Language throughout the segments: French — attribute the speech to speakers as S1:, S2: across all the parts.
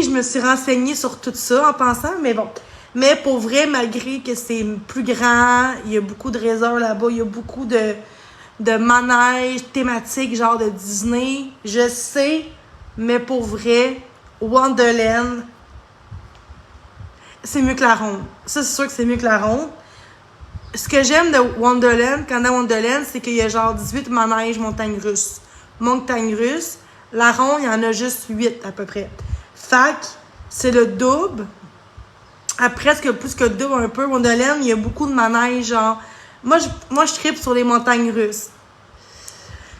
S1: je me suis renseignée sur tout ça en pensant, mais bon. Mais pour vrai, malgré que c'est plus grand, il y a beaucoup de résorts là-bas, il y a beaucoup de manèges thématiques, genre de Disney. Je sais, mais pour vrai, Wonderland, c'est mieux que la ronde. Ça, c'est sûr que c'est mieux que la ronde. Ce que j'aime de Wonderland, Canada Wonderland, c'est qu'il y a genre 18 manèges montagnes russes. Montagnes russes. La ronde, il y en a juste 8 à peu près. Fac, c'est le double. À presque plus que le double un peu. Wonderland, il y a beaucoup de manèges, genre... Moi, je tripe sur les montagnes russes.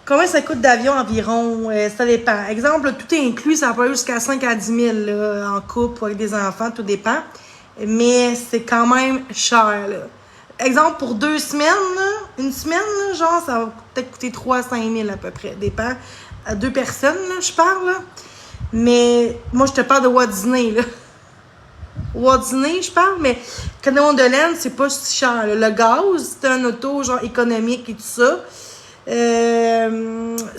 S1: Combien ça coûte d'avion environ? Ça dépend. Exemple, tout est inclus, ça peut aller jusqu'à 5 à 10 000 là, en couple ou avec des enfants, tout dépend. Mais c'est quand même cher, là. Exemple, pour 2 semaines, là, une semaine, là, genre, ça va peut-être coûter 3 à 5 000 à peu près. Dépend. À 2 personnes, là, je parle, là. Mais moi, je te parle de Walt Disney, là. Walt Disney, je parle, mais Canada Wonderland, c'est pas si cher, là. Le gaz, c'est un auto, genre, économique et tout ça. C'est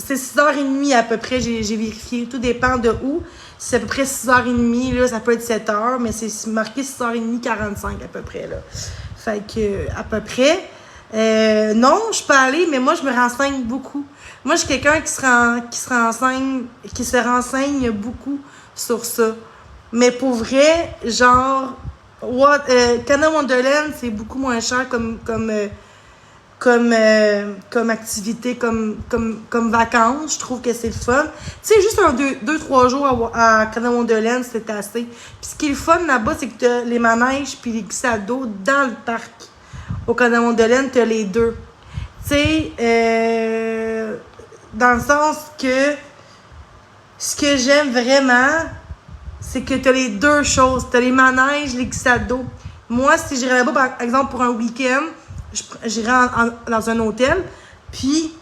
S1: 6h30 à peu près, j'ai vérifié. Tout dépend de où. C'est à peu près 6h30, là, ça peut être 7h, mais c'est marqué 6h30, 45 à peu près, là. Fait que, à peu près. Non, je peux aller, mais moi, je me renseigne beaucoup. Moi, je suis quelqu'un qui se renseigne beaucoup sur ça. Mais pour vrai, genre, Canada Wonderland, c'est beaucoup moins cher comme activité, comme vacances. Je trouve que c'est le fun. Tu sais, juste un 2-3 jours à Canada Wonderland, c'est assez. Puis ce qui est le fun là-bas, c'est que t'as les manèges puis les glissades d'eau dans le parc. Au Canada Wonderland, t'as les deux. Tu sais, dans le sens que ce que j'aime vraiment, c'est que t'as les deux choses. T'as les manèges, les glissades d'eau. Moi, si j'irais là-bas, par exemple, pour un week-end, j'irais dans un hôtel, puis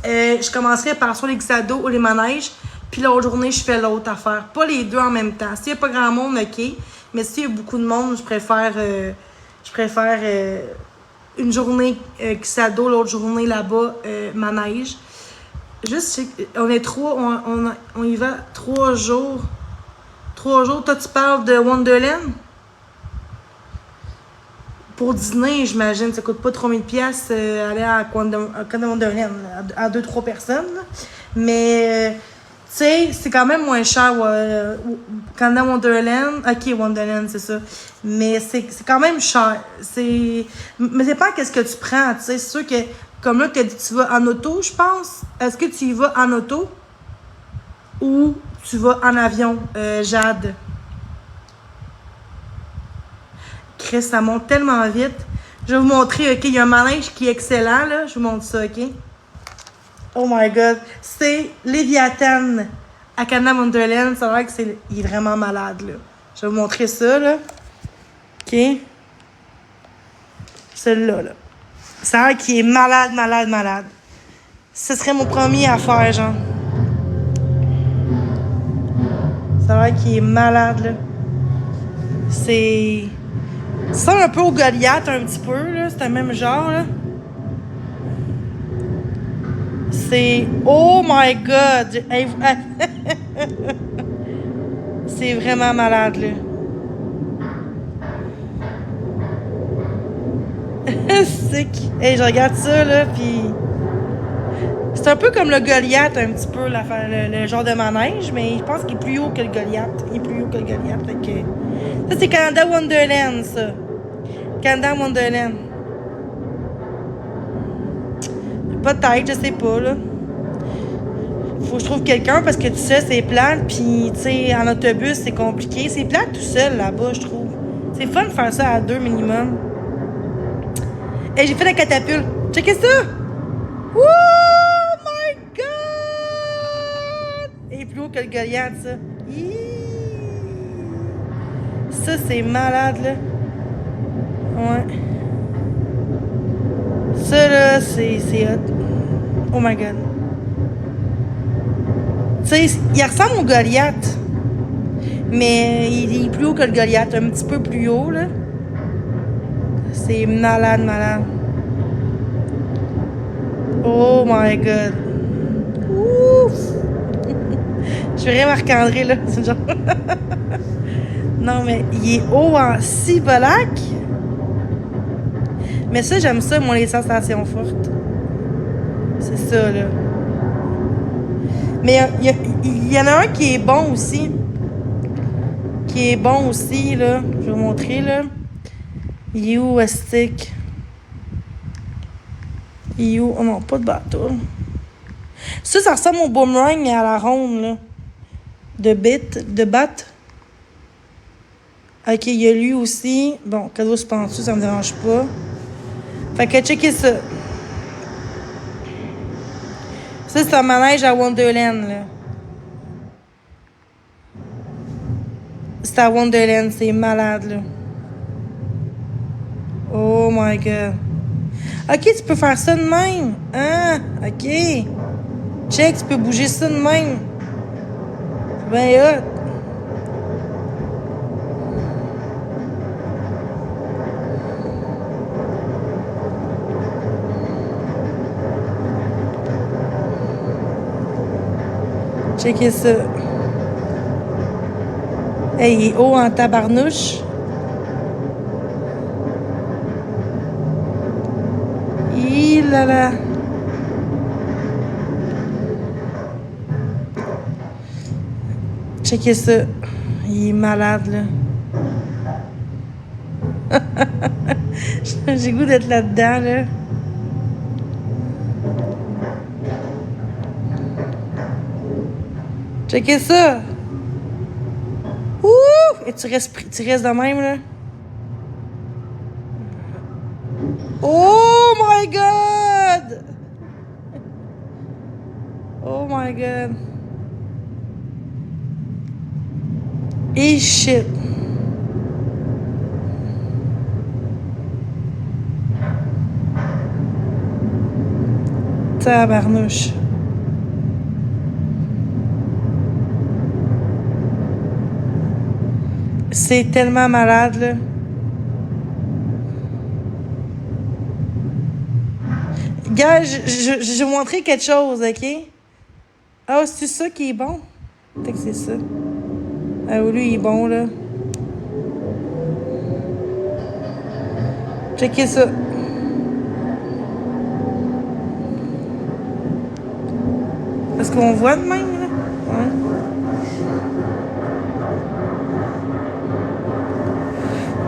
S1: je commencerais par soit les glissades d'eau ou les manèges, puis l'autre journée, je fais l'autre affaire. Pas les deux en même temps. S'il n'y a pas grand monde, OK, mais s'il y a beaucoup de monde, je préfère une journée glissade d'eau, l'autre journée là-bas, manège. Juste, on est trois, on y va 3 jours. 3 jours, toi, tu parles de Wonderland? Pour dîner, j'imagine, ça coûte pas 3000 pièces aller à Canada Wonderland, à 2-3 personnes. Là. Mais, tu sais, c'est quand même moins cher Canada Wonderland. OK, Wonderland, c'est ça. Mais c'est quand même cher. Mais c'est pas qu'est-ce que tu prends, tu sais. C'est sûr que, comme là, tu as dit tu vas en auto, je pense. Est-ce que tu y vas en auto ou tu vas en avion, Jade? Chris, ça monte tellement vite. Je vais vous montrer, OK, il y a un manège qui est excellent, là. Je vous montre ça, OK? Oh my God. C'est Léviathan à Canada Wonderland. Ça va que il est vraiment malade, là. Je vais vous montrer ça, là. OK? Celui-là, là. Ça a l'air qu'il est malade, malade, malade. Ce serait mon premier à faire, genre. Ça a l'air qu'il est malade, là. Ça ressemble un peu au Goliath, un petit peu, là. C'est le même genre, là. C'est... Oh my God! C'est vraiment malade, là. Hey, je regarde ça, là, puis... C'est un peu comme le Goliath, un petit peu, le genre de manège, mais je pense qu'il est plus haut que le Goliath. Il est plus haut que le Goliath, fait que... Ça, c'est Canada Wonderland, ça. Canada Wonderland. Peut-être, je sais pas, là. Faut que je trouve quelqu'un parce que tout seul, c'est plate. Puis, tu sais, en autobus, c'est compliqué. C'est plate tout seul, là-bas, je trouve. C'est fun de faire ça à 2 minimum. Et j'ai fait la catapulte. Checkez ça! Oh my God! Il est plus haut que le Goliath, ça. Ça, c'est malade, là. Ouais. Ça, là, c'est hot. Oh my God. Tu sais, il ressemble au Goliath. Mais il est plus haut que le Goliath. Un petit peu plus haut, là. C'est malade, malade. Oh my God. Ouf! Je suis vraiment Marc-André, là. C'est genre... Non, mais il est haut en Cibolac. Mais ça, j'aime ça, moi, les sensations fortes. C'est ça, là. Mais il y en a un qui est bon aussi. Qui est bon aussi, là. Je vais vous montrer, là. Il est où, Astic? Il est où? Oh non, pas de bateau. Ça ressemble au boomerang à la ronde, là. De batte. Ok, il y a lui aussi. Bon, cadeau suspendu, ça me dérange pas. Fait que checkez ça. Ça, c'est un manège à Wonderland, là. C'est à Wonderland, c'est malade, là. Oh my god. Ok, tu peux faire ça de même. Ah, ok. Check, tu peux bouger ça de même. Ben hot. Checkez ça. Hey, il est haut en tabarnouche. Il là là. Checkez ça. Il est malade, là. J'ai goût d'être là-dedans, là. Checkez ça. Ouh! Et tu restes de même, là. Oh my god! Oh my god. Et shit. Tabarnouche. C'est tellement malade, là. Gars, je vais vous montrer quelque chose, OK? Ah, c'est ça qui est bon? Peut-être que c'est ça. Ah, lui, il est bon, là. Checkez ça. Est-ce qu'on voit de même, là? Ouais.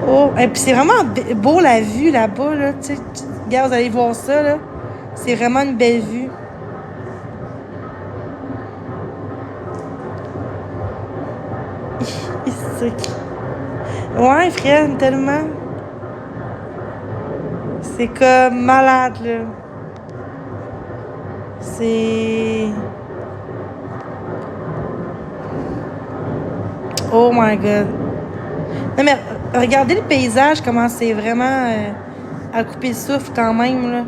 S1: Oh, et puis c'est vraiment beau la vue là-bas, là. Tu sais, regarde, vous allez voir ça, là. C'est vraiment une belle vue. Ouais, frère, tellement. C'est comme malade, là. C'est... Oh my god. Non, mais regardez le paysage, comment c'est vraiment à couper le souffle quand même, là.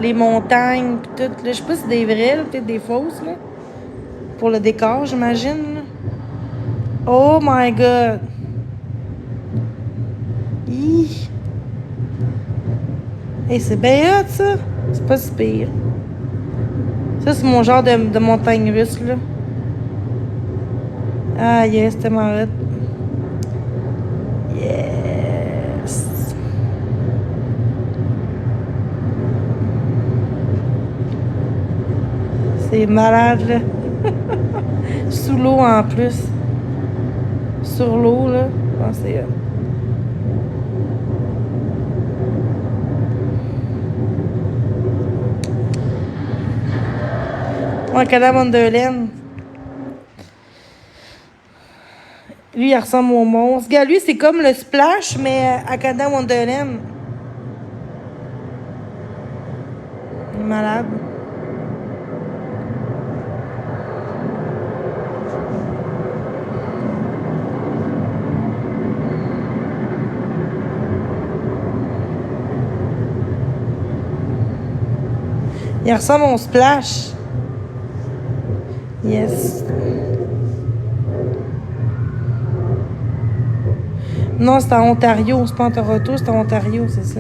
S1: Les montagnes, pis tout. Là. Je sais pas si c'est des vraies, peut-être des fausses, là. Pour le décor, j'imagine. Oh my god. Hi. Hey, c'est bien hot, ça. C'est pas si pire. Ça, c'est mon genre de montagne russe, là. Ah, yes, c'était tellement hot. Yes. C'est malade, là. Sous l'eau, en plus. Sur l'eau, là. Oh, c'est hot. Ouais, Canada Wonderland. Lui, il ressemble au monstre. Regarde, lui, c'est comme le Splash, mais à Canada Wonderland. Il est malade. Il ressemble au Splash. Yes. Non, c'est en Ontario. C'est pas en Toronto, c'est en Ontario, c'est ça.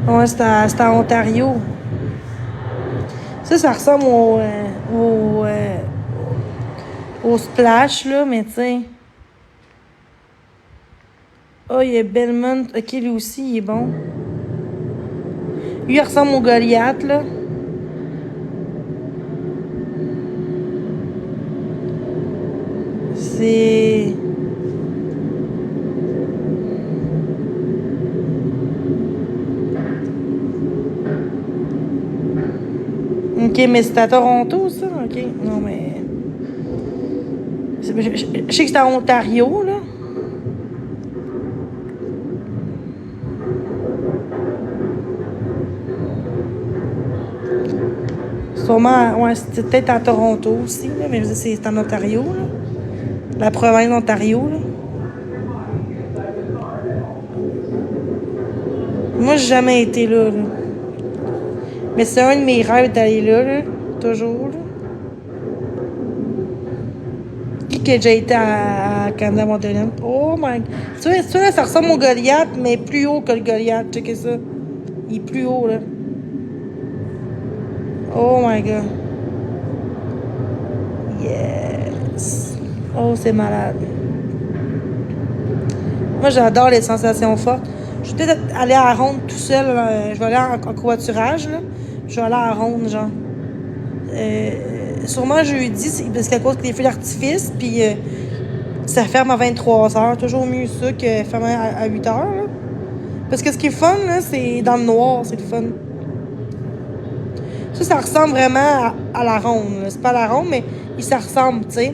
S1: Ouais, c'est à Ontario. Ça ressemble au Splash, là, mais tu sais. Oh, il y a Belmont. Ok, lui aussi, il est bon. Lui, il ressemble au Goliath, là. C'est. Ok, mais c'est à Toronto, ça? Ok, non, mais. Je sais que c'est à Ontario, là. Sûrement, ouais, c'était peut-être à Toronto aussi, là, mais je veux dire, c'est en Ontario, là. La province d'Ontario, là. Moi, j'ai jamais été là, là. Mais c'est un de mes rêves d'aller là, là. Toujours, là. Qui a déjà été à Canada Wonderland? Oh my... Tu vois, ça, là, ça ressemble au Goliath, mais plus haut que le Goliath. Checkez ça. Il est plus haut, là. Oh my god. Yes. Oh, c'est malade. Moi, j'adore les sensations fortes. Je vais peut-être aller à la ronde tout seul. Je vais aller en covoiturage, là. Je vais aller à la ronde, genre. Sûrement jeudi, parce qu'à cause des feux d'artifice, puis ça ferme à 23h. Toujours mieux ça que fermer à 8h, là. Parce que ce qui est fun, là, c'est dans le noir, c'est le fun. Ça ressemble vraiment à la ronde. C'est pas la ronde, mais ça ressemble, tu sais.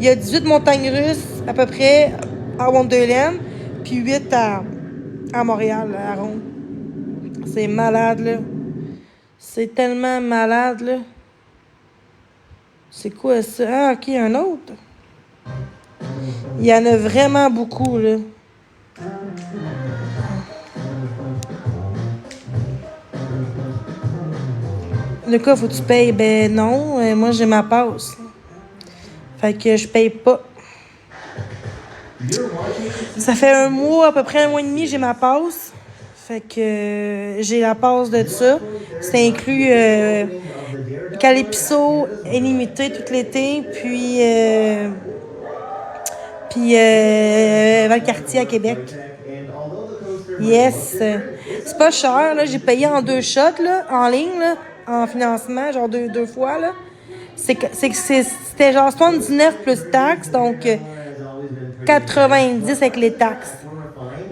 S1: Il y a 18 montagnes russes, à peu près, à Wonderland, puis 8 à Montréal, à ronde. C'est malade, là. C'est tellement malade, là. C'est quoi ça? Ah, ok, un autre. Il y en a vraiment beaucoup, là. Le cas, faut que tu payes. Ben non, moi j'ai ma passe. Fait que je paye pas. Ça fait un mois, à peu près un mois et demi, j'ai ma passe. Fait que j'ai la passe de ça. Ça inclut Calypso illimité tout l'été, puis Valcartier à Québec. Yes. C'est pas cher, là. J'ai payé en 2 shots, là, en ligne, là, en financement, genre deux fois, là. C'était genre 79 plus taxes, donc 90 avec les taxes.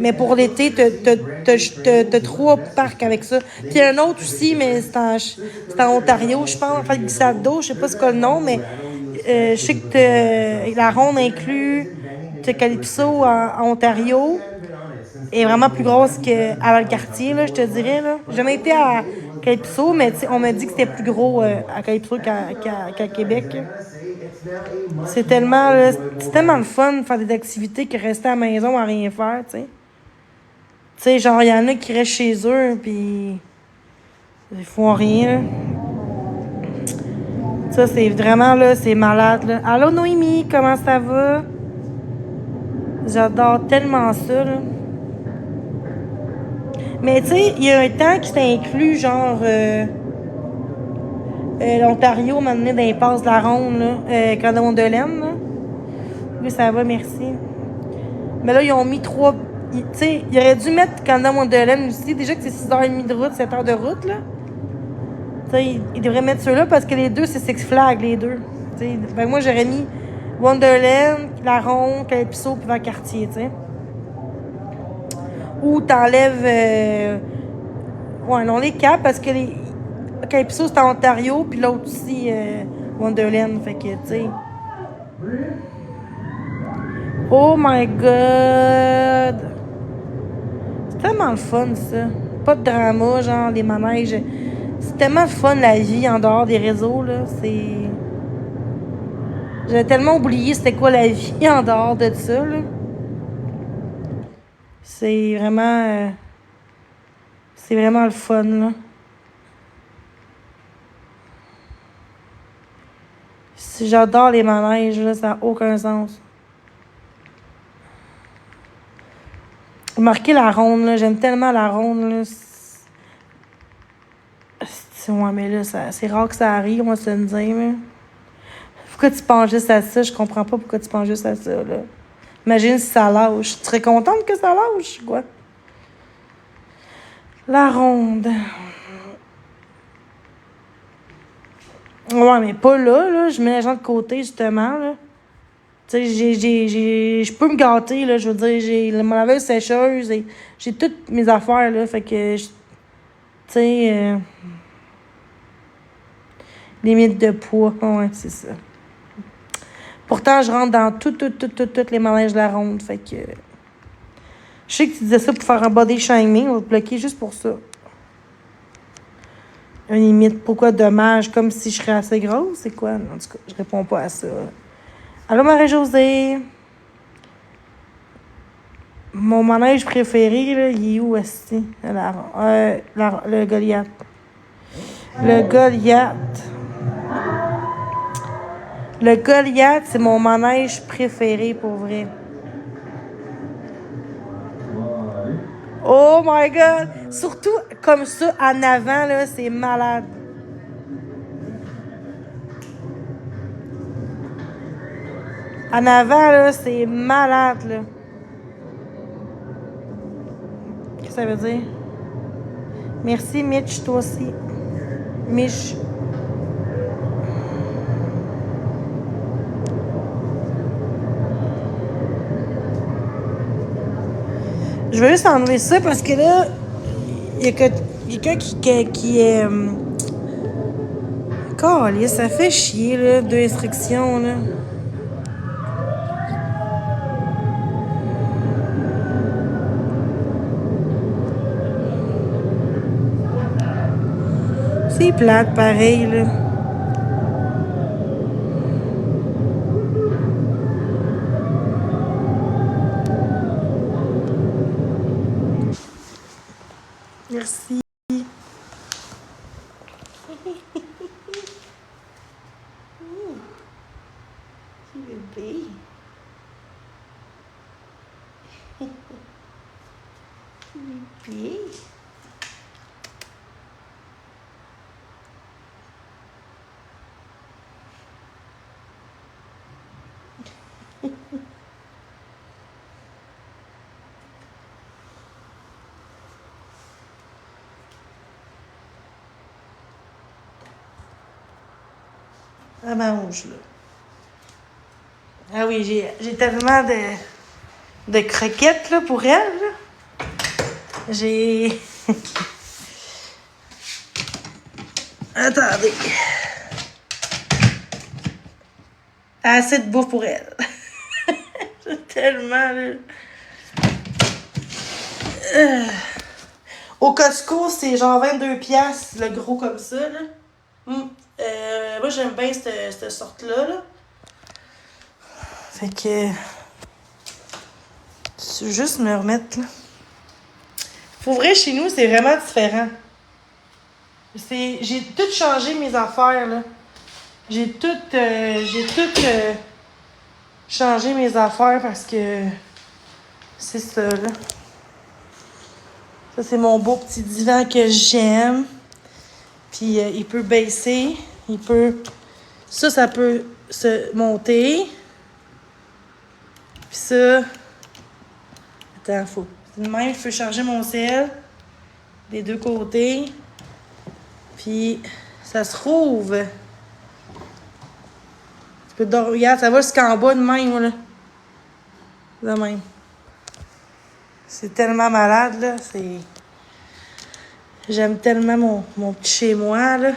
S1: Mais pour l'été, t'as 3 parcs avec ça. Puis il y a un autre aussi, mais c'est en Ontario, je pense, en fait, glissade d'eau, je sais pas c'est quoi le nom, mais je sais que la ronde inclut Calypso en Ontario est vraiment plus grosse qu'à Valcartier, là, je te dirais. Là. J'ai jamais été à Calypso, mais on m'a dit que c'était plus gros à Calypso qu'à Québec. C'est tellement le fun de faire des activités que rester à la maison à rien faire, tu sais. Tu sais, genre, il y en a qui restent chez eux, puis ils font rien. Ça, c'est vraiment, là, c'est malade, là. Allô, Noémie, comment ça va? J'adore tellement ça, là. Mais tu sais, il y a un temps qui s'est inclus, genre, l'Ontario m'a donné des passes de la ronde, là, Canada Wonderland, là. Oui, ça va, merci. Mais là, ils ont mis 3. Tu sais, ils auraient dû mettre Canada Wonderland aussi. Déjà que c'est 6h30 de route, 7 heures de route, là. Tu sais, ils devraient mettre ceux-là parce que les deux, c'est Six Flags, les deux. Tu sais, ben moi, j'aurais mis Wonderland, La Ronde, Calypso, puis Valcartier, tu sais. Ou t'enlèves. Ouais, non, les cap parce que les. Calypso, c'est en Ontario, puis l'autre aussi, Wonderland. Fait que, tu sais. Oh my god! C'est tellement le fun, ça. Pas de drama, genre, les manèges. C'est tellement le fun, la vie, en dehors des réseaux, là. C'est. J'avais tellement oublié c'était quoi la vie en dehors de ça, là. C'est vraiment. C'est vraiment le fun, là. J'adore les manèges, là, ça n'a aucun sens. Marquer la ronde, là, j'aime tellement la ronde, là. Ouais, mais là, c'est rare que ça arrive, on va se le dire, mais... Pourquoi tu penses juste à ça? Je comprends pas pourquoi tu penses juste à ça, là. Imagine si ça lâche. Tu serais contente que ça lâche, quoi? La ronde. Ouais, mais pas là, là. Je mets les gens de côté, justement, là. Tu sais, je peux me gâter, là. Je veux dire, j'ai mon laveuse sécheuse et j'ai toutes mes affaires, là. Fait que, tu sais, limite de poids. Ouais, c'est ça. Pourtant, je rentre dans toutes les manèges de la ronde. Fait que... Je sais que tu disais ça pour faire un body shaming. On va te bloquer juste pour ça. Une limite. Pourquoi dommage? Comme si je serais assez grosse? C'est quoi? En tout cas, je réponds pas à ça. Allô, Marie-Josée? Mon manège préféré, là, il est où, est-ce le Goliath. Le Goliath. Le Goliath, c'est mon manège préféré, pour vrai. Oh my God! Surtout comme ça, en avant, là, c'est malade. En avant, là, c'est malade, là. Qu'est-ce que ça veut dire? Merci, Mitch, toi aussi. Mich. Je vais juste enlever ça parce que là, il y a quelqu'un qui est... Caliste, ça fait chier, là, 2 instructions, là. C'est plate, pareil, là. Merci. Bébé. Bébé. Ah, mange, là. Ah oui, j'ai tellement de croquettes, là, pour elle, là. J'ai... Attendez. Assez de bouffe pour elle. J'ai tellement, là... Au Costco, c'est genre 22 piastres, le gros comme ça, là. Moi, j'aime bien cette sorte-là, là. Fait que... Je vais juste me remettre, là. Pour vrai, chez nous, c'est vraiment différent. J'ai tout changé mes affaires, là. J'ai tout changé mes affaires parce que... C'est ça, là. Ça, c'est mon beau petit divan que j'aime. Puis, il peut baisser. Il peut... Ça peut se monter. Puis ça... Attends, faut... Même, je peux charger mon sel des deux côtés. Puis, ça se rouvre. Tu peux dormir. Regarde, ça va jusqu'en bas de même, là. De même. C'est tellement malade, là. C'est... J'aime tellement mon petit chez-moi, là.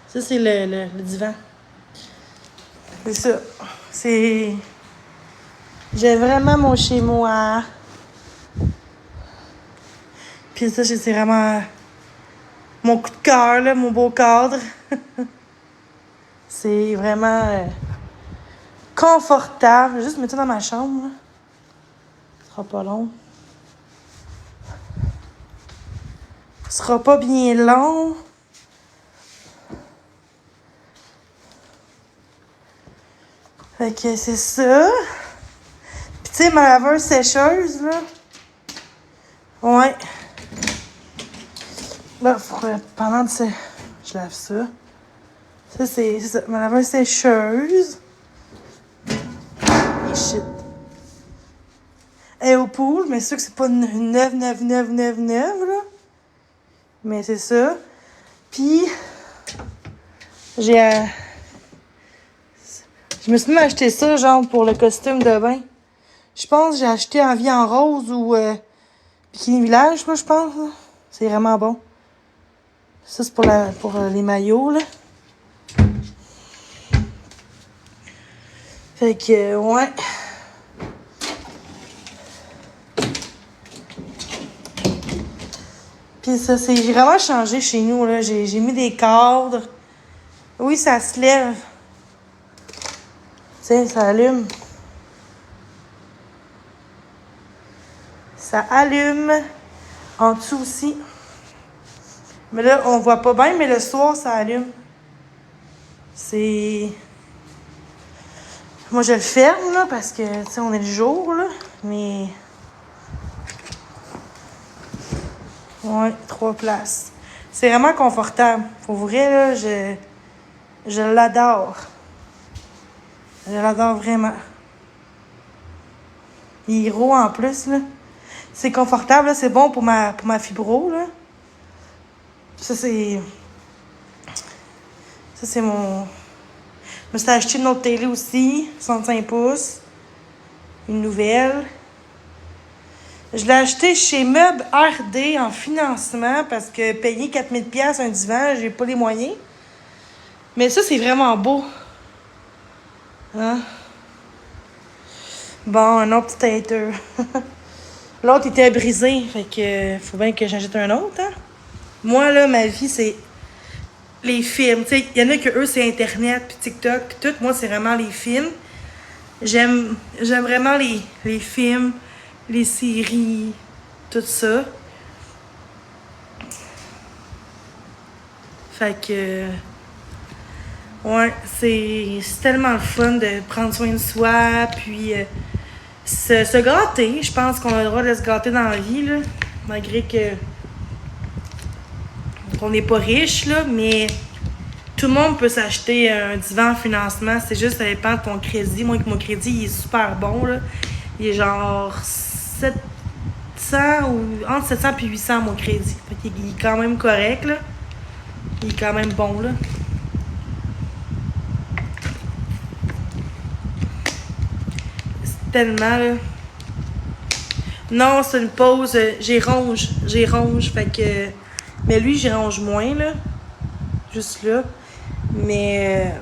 S1: Ça, c'est le divan. C'est ça. C'est... J'ai vraiment mon chez-moi. Puis ça, c'est vraiment mon coup de cœur, là, mon beau cadre. C'est vraiment confortable. Je vais juste mettre ça dans ma chambre, là. Ce sera pas long. Ce sera pas bien long. Fait que c'est ça. Puis tu sais, ma laveuse sécheuse, là. Ouais. Là, pendant que je lave ça. Ça, c'est ça. Ma laveuse sécheuse. Et shit. Elle est au pool, mais c'est sûr que c'est pas neuve, là. Mais c'est ça. Puis, j'ai... je me suis même acheté ça, genre, pour le costume de bain. Je pense que j'ai acheté en vie en rose ou Bikini Village, moi, je pense. Là. C'est vraiment bon. Ça, c'est pour les maillots, là. Fait que, ouais. Puis ça, c'est vraiment changé chez nous, là. J'ai mis des cadres. Oui, ça se lève. Tiens, ça allume. Ça allume. En dessous aussi. Mais là, on voit pas bien, mais le soir, ça allume. C'est... Moi, je le ferme, là, parce que, tu sais, on est le jour, là. Mais... Ouais, 3 places. C'est vraiment confortable. Pour vrai, là, je l'adore. Je l'adore vraiment. Il est gros en plus, là. C'est confortable, là. C'est bon pour ma fibro, là. Ça, c'est mon... Je me suis acheté une autre télé aussi, 65 pouces. Une nouvelle. Je l'ai acheté chez Meubles RD en financement parce que payer 4000$ un divan, j'ai pas les moyens. Mais ça, c'est vraiment beau. Hein? Bon, un autre petit hater. L'autre était brisé, fait que faut bien que j'achète un autre, hein? Moi, là, ma vie, c'est les films. Tu sais, il y en a que eux, c'est Internet, puis TikTok, puis tout. Moi, c'est vraiment les films. J'aime vraiment les films, les séries, tout ça. Fait que... Ouais, c'est tellement le fun de prendre soin de soi, puis se gâter. Je pense qu'on a le droit de se gâter dans la vie, là. Malgré qu'on n'est pas riche, là, mais tout le monde peut s'acheter un divan en financement. C'est juste, ça dépend de ton crédit. Moi, avec mon crédit, il est super bon, là. Il est genre 700 ou entre 700 et 800 mon crédit. Fait qu'il est quand même correct, là. Il est quand même bon, là. C'est tellement, là. Non, c'est une pause. J'ai ronge. Fait que... Mais lui, j'y range moins, là. Juste là. Mais...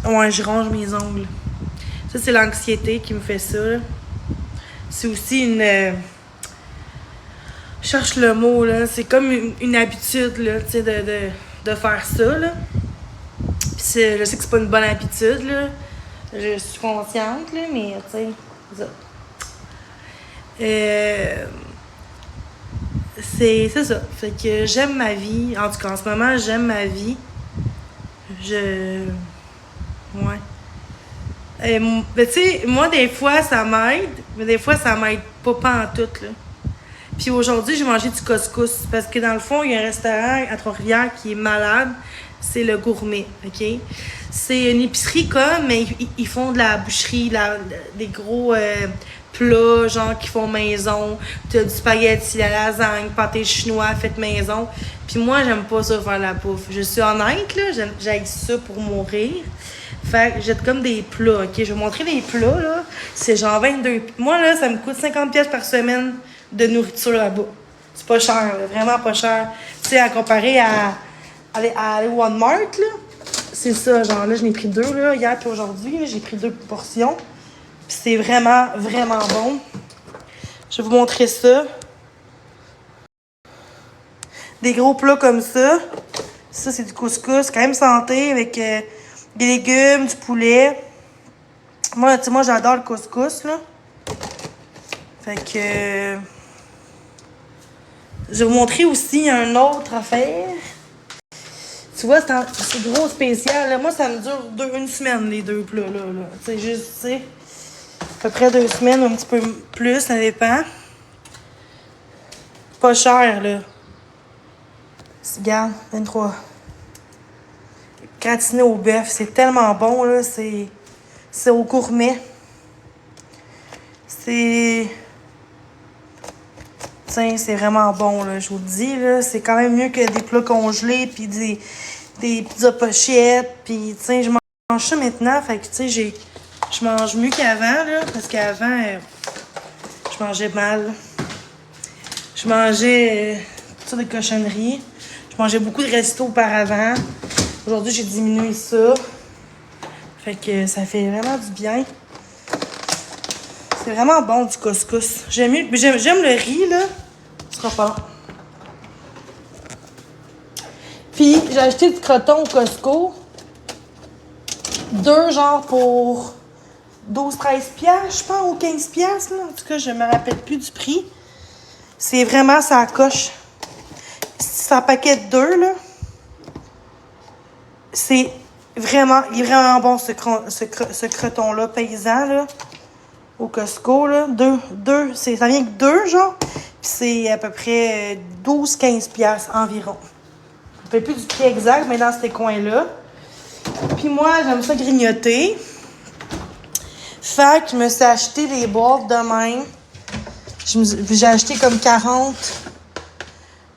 S1: ouais, je range mes ongles. Ça, c'est l'anxiété qui me fait ça, là. C'est aussi une... je cherche le mot, là. C'est comme une habitude, là, tu sais, de faire ça, là. Puis je sais que c'est pas une bonne habitude, là. Je suis consciente, là, mais, tu sais, ça. C'est ça. Fait que j'aime ma vie. En tout cas, en ce moment, j'aime ma vie. Ouais. Ben, tu sais, moi, des fois, ça m'aide, mais des fois, ça m'aide pas pantoute, là. Puis aujourd'hui, j'ai mangé du couscous. Parce que dans le fond, il y a un restaurant à Trois-Rivières qui est malade. C'est le Gourmet, OK? C'est une épicerie comme, mais ils font de la boucherie, des gros plats, genre, qui font maison. T'as du spaghetti, la lasagne, pâté chinois fait maison. Puis moi, j'aime pas ça faire la bouffe. Je suis honnête, là, j'aime ça pour mourir. Fait que j'ai comme des plats, OK? Je vais vous montrer les plats, là. C'est genre 22... Moi, là, ça me coûte 50$ par semaine de nourriture là-bas. C'est pas cher, là, vraiment pas cher. Tu sais, à comparer à aller au Walmart, là, c'est ça. Genre, là, j'en ai pris 2, là, hier puis aujourd'hui. J'ai pris 2 portions. Puis c'est vraiment, vraiment bon. Je vais vous montrer ça. Des gros plats comme ça. Ça, c'est du couscous, quand même santé, avec des légumes, du poulet. Moi, tu sais, moi, j'adore le couscous, là. Fait que... je vais vous montrer aussi un autre affaire. Tu vois, c'est gros spécial. Là. Moi, ça me dure une semaine, les 2 plats, là. Tu sais, juste, tu sais, à peu près 2 semaines, un petit peu plus, ça dépend. pas cher, là. Regarde, 23. Gratiné au bœuf, c'est tellement bon, là. C'est au gourmet. C'est... Tiens, c'est vraiment bon, là, je vous le dis, là. C'est quand même mieux que des plats congelés, puis des pizzas pochettes, puis, tiens, je mange ça maintenant, fait que, tu sais, je mange mieux qu'avant, là, parce qu'avant, je mangeais mal. Je mangeais toutes sortes de cochonneries. Je mangeais beaucoup de restos auparavant. Aujourd'hui, j'ai diminué ça. Fait que ça fait vraiment du bien. C'est vraiment bon, du couscous. J'aime le riz, là. Ce sera pas long. Puis, j'ai acheté du croton au Costco. 2 genre pour 12-13 piastres, je pense, ou 15 piastres, là. En tout cas, je me rappelle plus du prix. C'est vraiment ça coche. C'est un paquet de 2, là. Il est vraiment bon, ce croton-là, paysan, là. Au Costco, là. Ça vient que 2, genre. Puis c'est à peu près 12-15 piastres environ. Je ne sais plus du prix exact, mais dans ces coins-là. Puis moi, j'aime ça grignoter. Fait que je me suis acheté des boîtes de même. J'ai acheté comme 40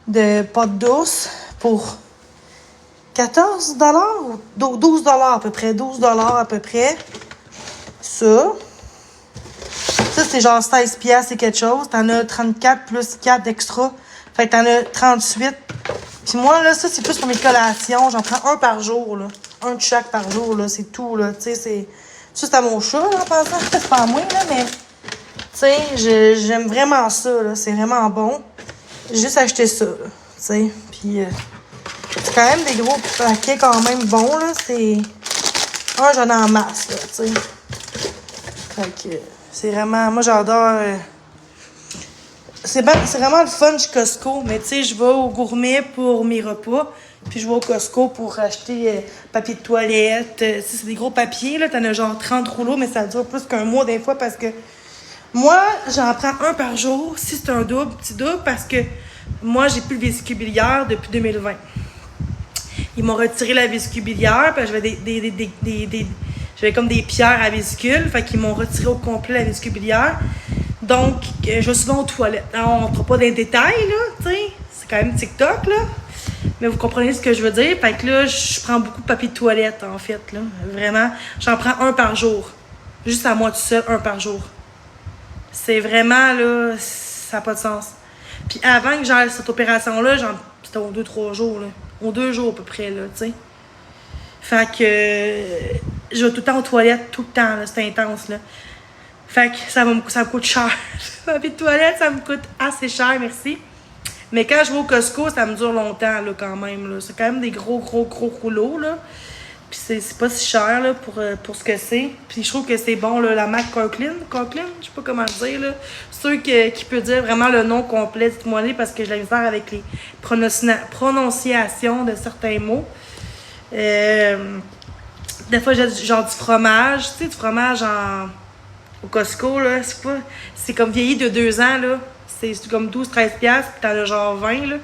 S1: de pâte douce pour 14 ou 12 à peu près. 12 à peu près. Ça, c'est genre 16 piastres et quelque chose. T'en as 34 plus 4 extra. Fait que t'en as 38. Puis moi, là, ça, c'est plus pour mes collations. J'en prends un par jour, là. Un de chaque par jour, là. C'est tout, là. Tu sais, c'est... Ça, c'est à mon chat, là, en passant. C'est pas à moi, là, mais... Tu sais, j'aime vraiment ça, là. C'est vraiment bon. J'ai juste acheté ça, là. Tu sais, puis... c'est quand même des gros paquets quand même bons, là. C'est... j'en ai en masse, là, tu sais. Fait que... c'est vraiment... Moi, j'adore... C'est vraiment le fun chez Costco. Mais tu sais, je vais au gourmet pour mes repas. Puis je vais au Costco pour acheter papier de toilette. C'est des gros papiers, là. T'en as genre 30 rouleaux, mais ça dure plus qu'un mois des fois parce que... Moi, j'en prends un par jour. Si c'est un double, petit double, parce que moi, j'ai plus le vésicule biliaire depuis 2020. Ils m'ont retiré la vésicule biliaire, puis j'avais comme des pierres à vésicule. Fait qu'ils m'ont retiré au complet la vésicule biliaire. Donc, je vais souvent aux toilettes. Alors, on ne fera pas des détails, là, tu sais. C'est quand même TikTok, là. Mais vous comprenez ce que je veux dire. Fait que là, je prends beaucoup de papier de toilette, en fait, là. Vraiment. J'en prends un par jour. Juste à moi tout seul, un par jour. C'est vraiment, là, ça n'a pas de sens. Puis avant que j'aille cette opération-là, c'était aux 2-3 jours, là. Aux 2 jours, à peu près, là, tu sais. Fait que je vais tout le temps aux toilettes, tout le temps, là. C'est intense, là. Fait que ça me coûte cher. Le papier de toilette, ça me coûte assez cher, merci. Mais quand je vais au Costco, ça me dure longtemps, là, quand même, là. C'est quand même des gros rouleaux, là. Puis c'est pas si cher, là, pour ce que c'est. Puis je trouve que c'est bon, là, la marque Conklin, je sais pas comment le dire, là. Ceux qui peuvent dire vraiment le nom complet, dites-moi parce que j'ai la misère avec les prononciations de certains mots. Des fois, j'ai genre du fromage, tu sais, du fromage au Costco, là, c'est comme vieilli de 2 ans, là. C'est comme 12-13 piastres, puis t'en as genre 20, là.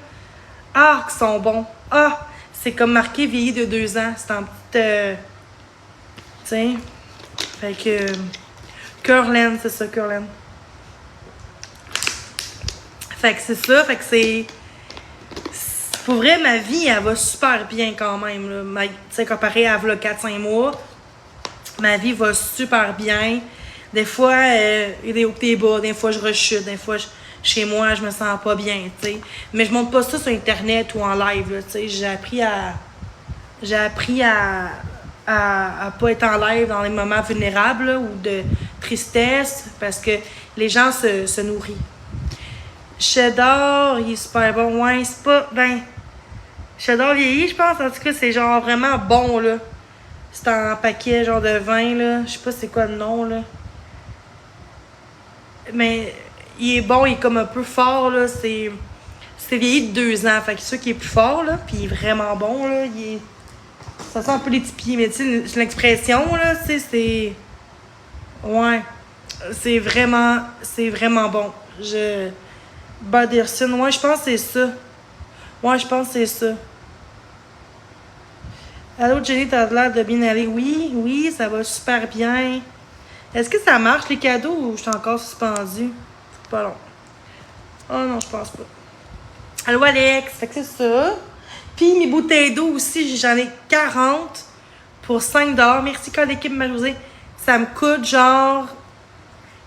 S1: Ah, qu'ils sont bons. Ah, c'est comme marqué vieilli de 2 ans. C'est en petite... tiens. Fait que... Curland, c'est ça, Curland. Fait que c'est ça, fait que c'est... Pour vrai, ma vie, elle va super bien quand même, là. Tu sais, comparé à 4-5 mois, ma vie va super bien. Des fois, il y a des hauts et des bas. Des fois, je rechute. Des fois, chez moi, je me sens pas bien, tu sais. Mais je montre pas ça sur Internet ou en live, là, tu sais. J'ai appris à pas être en live dans les moments vulnérables, là, ou de tristesse, parce que les gens se nourrissent. Cheddar, il est super bon. Ouais, c'est pas... Ben... Cheddar vieilli, je pense. En tout cas, c'est genre vraiment bon, là. C'est en paquet, genre de vin, là. Je sais pas c'est quoi le nom, là. Mais il est bon, il est comme un peu fort, là. C'est vieilli de 2 ans. Fait que c'est sûr qu'il est plus fort, là. Puis il est vraiment bon, là. Ça sent un peu les petits pieds. Mais tu sais, l'expression, là, tu sais, c'est... Ouais. C'est vraiment bon. Baderson, ouais, je pense que c'est ça. Ouais, je pense que c'est ça. Allô, Jenny, t'as l'air de bien aller. Oui, oui, ça va super bien. Est-ce que ça marche, les cadeaux, ou je suis encore suspendue? C'est pas long. Oh non, je pense pas. Allô, Alex. Fait que c'est ça. Puis mes bouteilles d'eau aussi, j'en ai 40 pour 5 $. Merci, code d'équipe Marie-Josée. Ça me coûte genre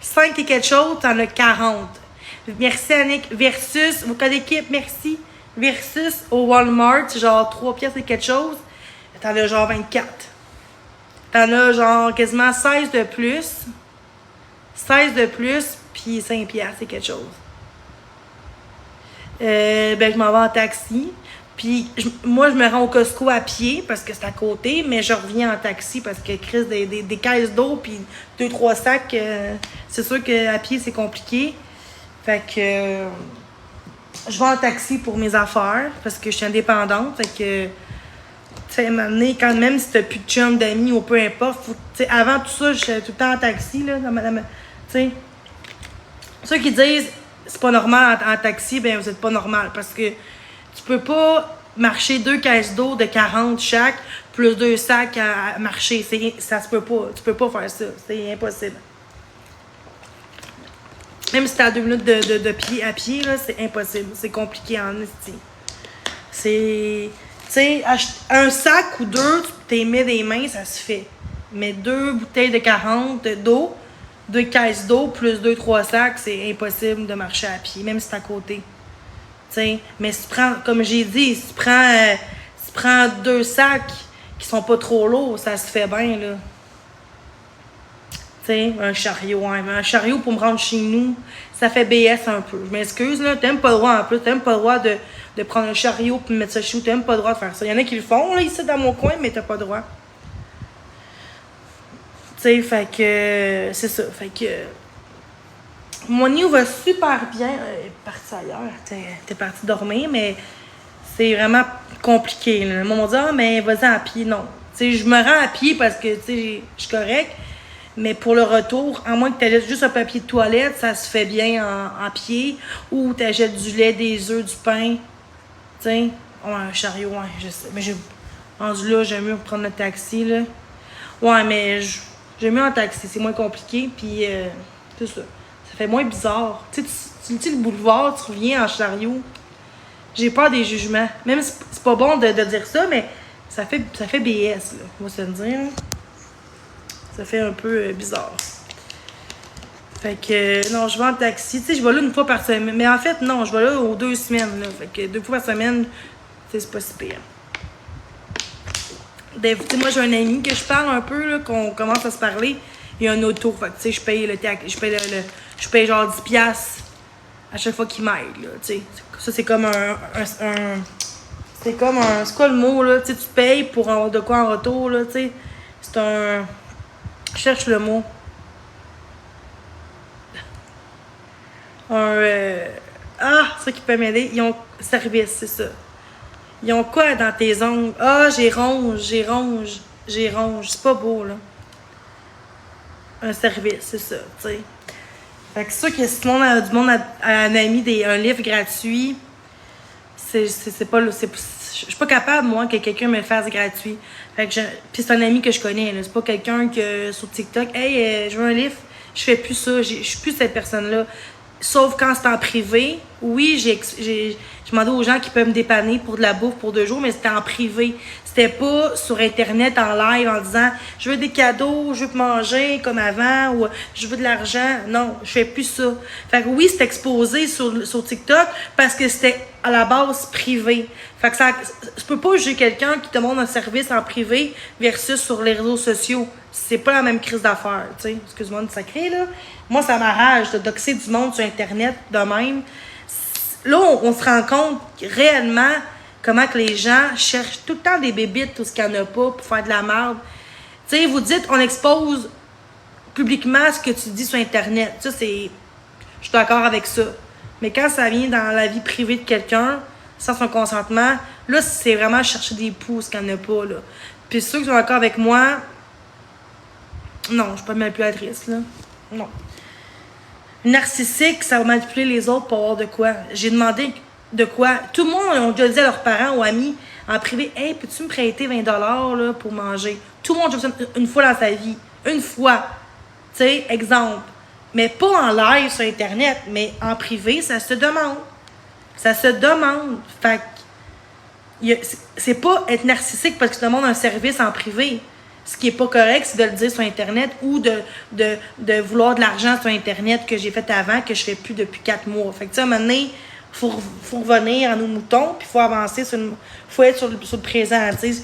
S1: 5 et quelque chose, t'en as 40. Merci, Annick. Versus, vos codes d'équipe, merci. Versus au Walmart, genre 3 pièces et quelque chose. T'en as genre 24. T'en as genre quasiment 16 de plus. 16 de plus, puis 5 piastres, c'est quelque chose. Ben, je m'en vais en taxi. Puis, moi, je me rends au Costco à pied parce que c'est à côté, mais je reviens en taxi parce que Chris, des caisses d'eau, puis 2-3 sacs, c'est sûr qu'à pied, c'est compliqué. Fait que je vais en taxi pour mes affaires parce que je suis indépendante. Fait que tu sais, m'amener, quand même, si t'as plus de chum, d'amis ou peu importe, avant tout ça, j'étais tout le temps en taxi, là, tu sais. Ceux qui disent c'est pas normal en taxi, ben vous êtes pas normal, parce que tu peux pas marcher 2 caisses d'eau de 40 chaque, plus 2 sacs à marcher, ça se peut pas, tu peux pas faire ça, c'est impossible. Même si t'es à 2 minutes de pied à pied, là, c'est impossible, c'est compliqué en esti. C'est... Tu sais, un sac ou 2, tu t'es mis des mains, ça se fait. Mais 2 bouteilles de 40 d'eau, 2 caisses d'eau, plus 2-3 sacs, c'est impossible de marcher à pied, même si c'est à côté. T'sais, mais si tu prends, comme j'ai dit, si tu prends 2 sacs qui sont pas trop lourds, ça se fait bien, là. T'sais, un chariot, hein, mais un chariot pour me rendre chez nous, ça fait BS un peu. Je m'excuse, là, t'as même pas le droit en plus, t'as même pas le droit de prendre un chariot pour me mettre ça chez nous, t'as même pas le droit de faire ça. Il y en a qui le font, là, ici, dans mon coin, mais t'as pas le droit. Tu sais, fait que, c'est ça, fait que, mon niveau va super bien. Parti ailleurs, t'es parti dormir, mais c'est vraiment compliqué, là. Le monde dit, ah, mais vas-y à pied, non. Tu sais, je me rends à pied parce que, tu sais, je suis correct. Mais pour le retour, à moins que tu achètes juste un papier de toilette, ça se fait bien en pied. Ou tu achètes du lait, des œufs, du pain. Tu sais, ouais, un chariot, ouais, je sais. Mais j'ai rendu là, j'aime mieux prendre le taxi, là. Ouais, mais j'aime mieux en taxi, c'est moins compliqué. Puis, c'est ça. Ça fait moins bizarre. Tu sais, le boulevard, tu reviens en chariot. J'ai peur des jugements. Même si c'est pas bon de dire ça, mais ça fait BS, là. On va se le dire. Ça fait un peu bizarre. Fait que, non, je vais en taxi. Tu sais, je vais là une fois par semaine. Mais en fait, non, je vais là aux 2 semaines, là. Fait que 2 fois par semaine, c'est pas si pire. Tu sais, moi, j'ai un ami que je parle un peu, là, qu'on commence à se parler. Il y a un auto. Fait que, tu sais, je paye le taxi. Je paye genre 10$ à chaque fois qu'il m'aide, là. Tu sais, ça, c'est comme c'est comme un. C'est quoi le mot, là? Tu sais, tu payes pour avoir de quoi en retour, là, tu sais. C'est un. Je cherche le mot. C'est ça qui peut m'aider. Ils ont service, c'est ça. Ils ont quoi dans tes ongles? Ah, j'ai ronge. C'est pas beau, là. Un service, c'est ça, tu sais. Fait que c'est sûr que si le monde a du monde à un ami un livre gratuit, c'est pas... Je suis pas capable, moi, que quelqu'un me le fasse gratuit. Fait que puis c'est un ami que je connais, là. C'est pas quelqu'un que sur TikTok, hey, je veux un livre. Je fais plus ça. Je suis plus cette personne-là. Sauf quand c'est en privé. Oui, j'ai demandé aux gens qui peuvent me dépanner pour de la bouffe pour 2 jours, mais c'était en privé. C'était pas sur Internet en live en disant je veux des cadeaux, je veux manger comme avant ou je veux de l'argent. Non, je fais plus ça. Fait que oui, c'est exposé sur TikTok parce que c'était à la base privé. Fait que je peux pas juger quelqu'un qui demande un service en privé versus sur les réseaux sociaux. C'est pas la même crise d'affaires, tu sais. Excuse-moi de sacré, là. Moi, ça m'arrache de doxer du monde sur Internet de même. Là, on se rend compte réellement comment que les gens cherchent tout le temps des bébites, tout ce qu'il n'y en a pas, pour faire de la merde. Tu sais, vous dites, on expose publiquement ce que tu dis sur Internet. Ça, c'est... Je suis d'accord avec ça. Mais quand ça vient dans la vie privée de quelqu'un, sans son consentement, là, c'est vraiment chercher des poux, ce qu'il n'y en a pas, là. Puis ceux qui sont d'accord avec moi, non, je suis pas manipulatrice, là. Non. Narcissique, ça va manipuler les autres pour avoir de quoi. J'ai demandé de quoi. Tout le monde ont déjà dit à leurs parents ou amis en privé, hey, peux-tu me prêter 20$ là, pour manger? Tout le monde a fait ça une fois dans sa vie. Une fois. Tu sais, exemple. Mais pas en live sur Internet, mais en privé, ça se demande. Ça se demande. Fait que c'est pas être narcissique parce que tu demandes un service en privé. Ce qui est pas correct, c'est de le dire sur Internet ou de vouloir de l'argent sur Internet que j'ai fait avant, que je fais plus depuis 4 mois. Fait que, tu sais, à un moment donné, faut revenir à nos moutons, puis faut avancer, faut être sur le présent, tu sais.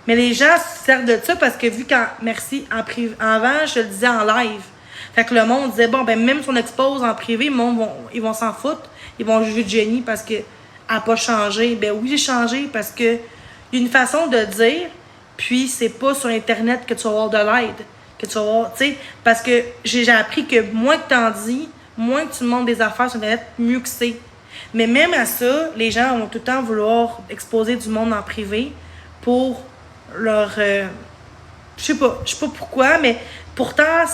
S1: Mais les gens se servent de ça parce que vu avant, je le disais en live. Fait que le monde disait, bon, ben même si on expose en privé, le monde ils vont s'en foutre. Ils vont juger de Jenny parce qu'elle n'a pas changé. Ben oui, j'ai changé parce que il y a une façon de dire, puis c'est pas sur Internet que tu vas avoir de l'aide. Que tu vas avoir, tu sais, parce que j'ai appris que moins que t'en dis, moins que tu montres des affaires sur Internet, mieux que c'est. Mais même à ça, les gens vont tout le temps vouloir exposer du monde en privé pour leur... je sais pas pourquoi, mais pourtant,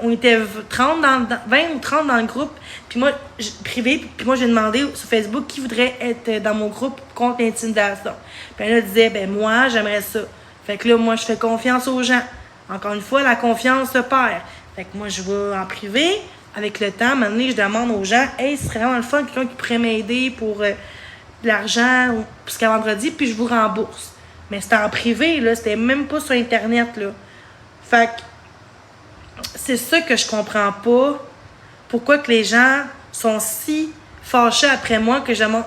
S1: on était 30 20 ou 30 dans le groupe, puis moi, privé, puis moi, j'ai demandé sur Facebook qui voudrait être dans mon groupe contre l'intimidation. Puis elle disait, ben moi, j'aimerais ça. Fait que là, moi, je fais confiance aux gens. Encore une fois, la confiance se perd. Fait que moi, je vais en privé. Avec le temps, maintenant, je demande aux gens, hey, ce serait vraiment le fun, quelqu'un qui pourrait m'aider pour de l'argent jusqu'à vendredi, puis je vous rembourse. Mais c'était en privé, là, c'était même pas sur Internet, là. Fait que c'est ça que je comprends pas. Pourquoi que les gens sont si fâchés après moi que je demande.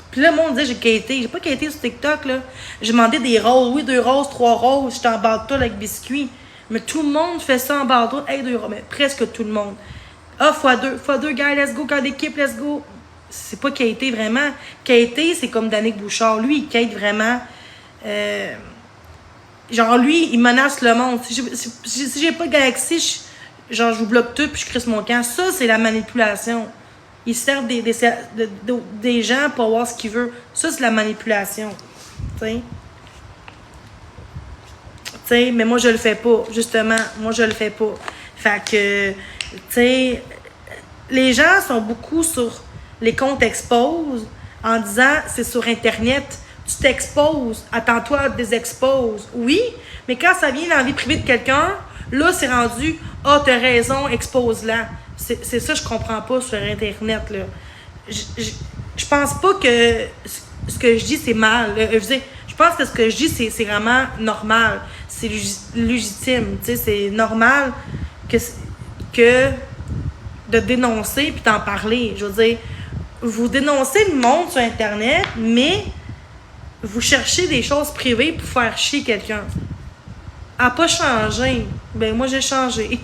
S1: Puis là, le monde disait j'ai quitté. J'ai pas quitté sur TikTok, là. J'ai demandé des roses. Oui, 2 roses, 3 roses. J'étais en barre de avec biscuit. Mais tout le monde fait ça en barre de hey, 2 roses. Mais presque tout le monde. Ah, x2, gars, let's go, cœur d'équipe, let's go. C'est pas quitté vraiment. Quitté, c'est comme Danick Bouchard. Lui, il quête vraiment. Genre, lui, il menace le monde. Si j'ai pas de Galaxy, je vous bloque tout puis je crisse mon camp. Ça, c'est la manipulation. Ils servent des gens pour voir ce qu'ils veulent. Ça, c'est la manipulation. Tu sais, mais moi, je le fais pas. Justement, moi, je le fais pas. Fait que, tu sais, les gens sont beaucoup sur les comptes expose en disant c'est sur Internet. Tu t'exposes, attends-toi à des exposes. Oui, mais quand ça vient dans la vie privée de quelqu'un, là, c'est rendu « Ah, t'as raison, expose-la ». C'est ça que je comprends pas sur Internet, là. Je pense pas que ce que je dis, c'est mal. Je pense que ce que je dis, c'est vraiment normal. C'est légitime, tu sais, c'est normal que de dénoncer puis d'en parler. Je veux dire, vous dénoncez le monde sur Internet, mais vous cherchez des choses privées pour faire chier quelqu'un. A pas changé. Ben, moi, j'ai changé.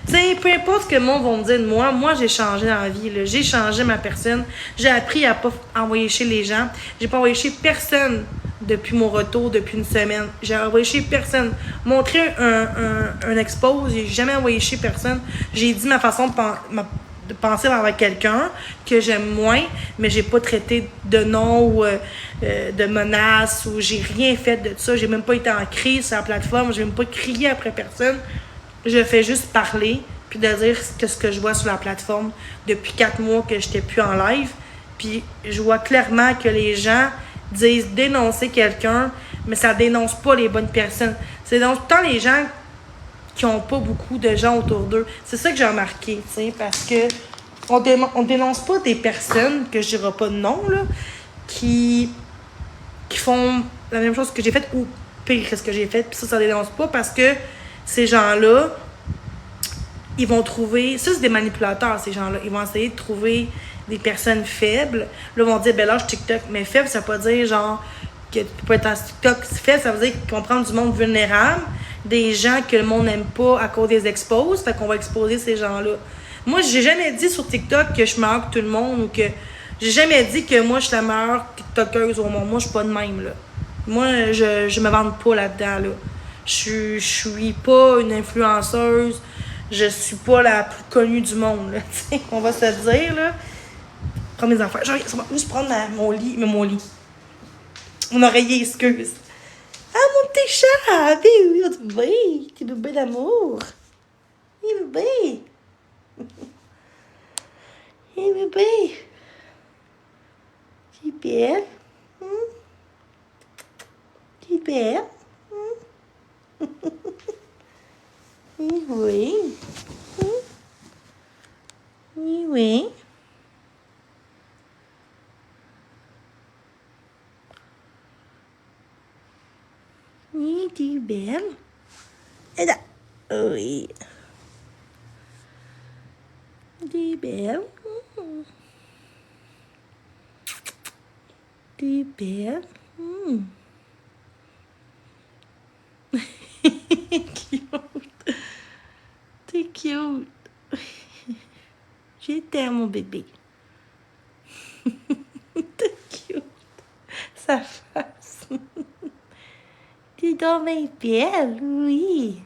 S1: Tu sais, peu importe ce que le monde va me dire de moi, j'ai changé dans la vie. Là. J'ai changé ma personne. J'ai appris à pas envoyer chez les gens. J'ai pas envoyé chez personne depuis mon retour, depuis une semaine. J'ai envoyé chez personne. Montrer un expose, j'ai jamais envoyé chez personne. J'ai dit ma façon de penser avec quelqu'un que j'aime moins, mais j'ai pas traité de nom ou de menaces ou j'ai rien fait de ça. J'ai même pas été en crise sur la plateforme. J'ai même pas crié après personne. Je fais juste parler, puis de dire ce que je vois sur la plateforme depuis 4 mois que j'étais plus en live. Puis je vois clairement que les gens disent dénoncer quelqu'un, mais ça dénonce pas les bonnes personnes. Ça dénonce tant les gens qui ont pas beaucoup de gens autour d'eux. C'est ça que j'ai remarqué, tu sais, parce que on dénonce pas des personnes, que je dirai pas de nom, là, qui font la même chose que j'ai fait ou pire que ce que j'ai fait. Puis ça dénonce pas parce que ces gens-là, ils vont trouver... Ça, c'est des manipulateurs, ces gens-là. Ils vont essayer de trouver des personnes faibles. Là, ils vont dire, ben là, je TikTok. Mais faible, ça veut pas dire, genre, que tu peux être en TikTok. Faible, ça veut dire qu'ils vont prendre du monde vulnérable, des gens que le monde n'aime pas à cause des exposes. Fait qu'on va exposer ces gens-là. Moi, j'ai jamais dit sur TikTok que je suis meilleure que tout le monde ou que... J'ai jamais dit que moi, je suis la meilleure TikTokeuse au monde. Moi, je suis pas de même, là. Moi, je me vante pas là-dedans, là. Je suis pas une influenceuse. Je suis pas la plus connue du monde, là. On va se dire, là. Prends mes affaires. Je vais juste prendre mon lit. Mon oreiller, excuse. Ah, mon petit chat! Bébé, t'es bébé d'amour. Bébé. Hé, bébé. Tu es belle. Tu es belle. Oui. Oui. Oui. Oui, tu es belle. Et là. Oui. Tu es belle. Tu es belle. Cute. T'es cute. Je t'aime, mon bébé. T'es cute. Sa face. Tu dors bien belle, oui.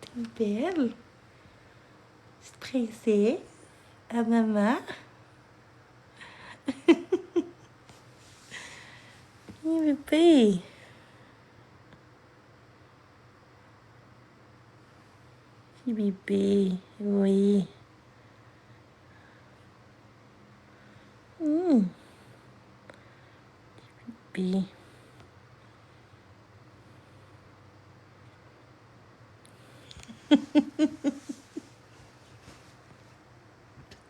S1: T'es belle. Petite princesse. À maman. Oui, bébé. Oui, bébé. Oui. Bébé.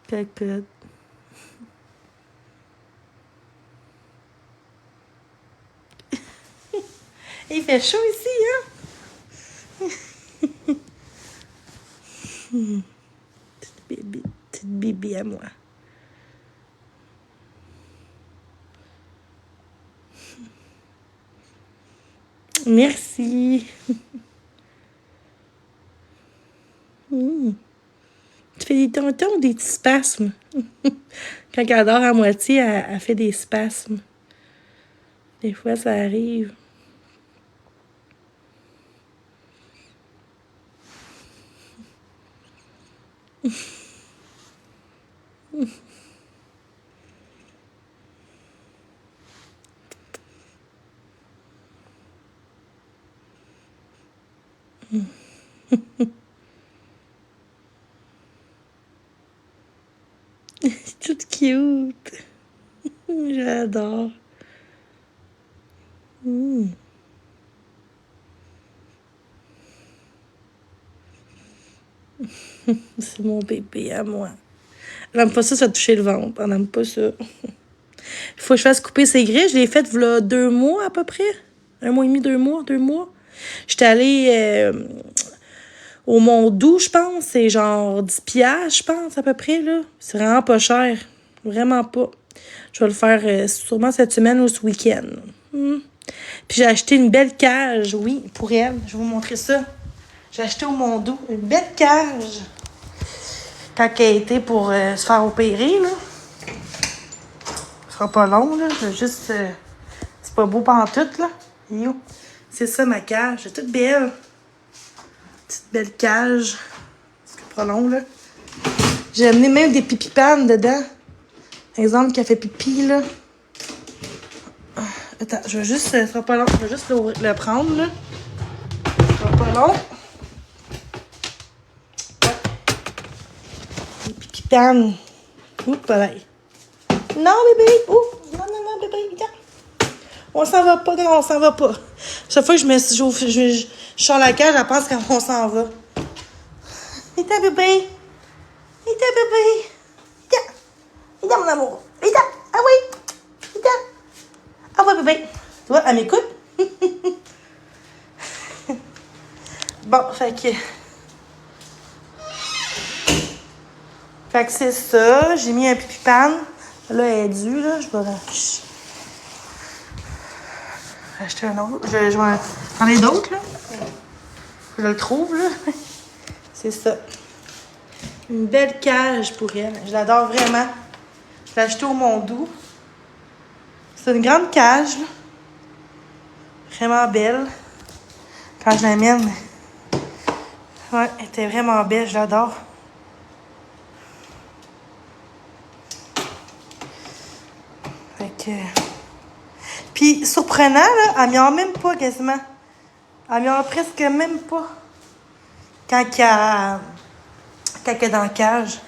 S1: Cocotte. Il fait chaud ici, hein? Petite bébé à moi. Merci. Tu fais des tontons ou des petits spasmes? Quand elle dort à moitié, elle fait des spasmes. Des fois, ça arrive. C'est toute cute. J'adore. C'est mon bébé à moi. J'aime pas ça, ça toucher le ventre. On n'aime pas ça. Il faut que je fasse couper ses griffes. Je l'ai fait il 2 mois à peu près. 1 mois et demi, 2 mois, 2 mois. J'étais allée au Mont-Doux, je pense. C'est genre 10 piastres, je pense, à peu près, là. C'est vraiment pas cher. Vraiment pas. Je vais le faire sûrement cette semaine ou ce week-end. Puis j'ai acheté une belle cage, oui, pour elle. Je vais vous montrer ça. J'ai acheté au Mont-Doux une belle cage. Quand elle a été pour se faire opérer, là. Ce sera pas long, là. Je vais juste... c'est pas beau pantoute, là. Yo. C'est ça, ma cage. C'est toute belle. Petite belle cage. C'est pas long, là. J'ai amené même des pipi-panes dedans. Exemple, qui a fait pipi, là. Attends, je vais juste... Ce sera pas long. Je vais juste le prendre, là. Ce sera pas long. Des pipi-panes. Oups, pareil. Non, bébé! Oh! Non, bébé, viens! On s'en va pas, non, on s'en va pas. Chaque fois que je sors la cage, elle pense qu'on s'en va. Viens, bébé! Viens, bébé! Viens! Viens, mon amour! Viens! Ah oui! Viens! Ah ouais, bébé! Tu vois, elle m'écoute? Bon, fait que... Fait que c'est ça. J'ai mis un pipi-pan. Là, elle est due, là. Je vais acheter un autre. Je vais en ai d'autres, là. Je le trouve, là. C'est ça. Une belle cage pour elle. Je l'adore vraiment. Je l'ai achetée au Mont-Doux. C'est une grande cage, là. Vraiment belle. Quand je l'amène. Ouais, elle était vraiment belle. Je l'adore. Fait que... Puis, surprenant, là, elle m'y en même pas quasiment. Elle m'y en presque même pas. Quand caca dans la cage.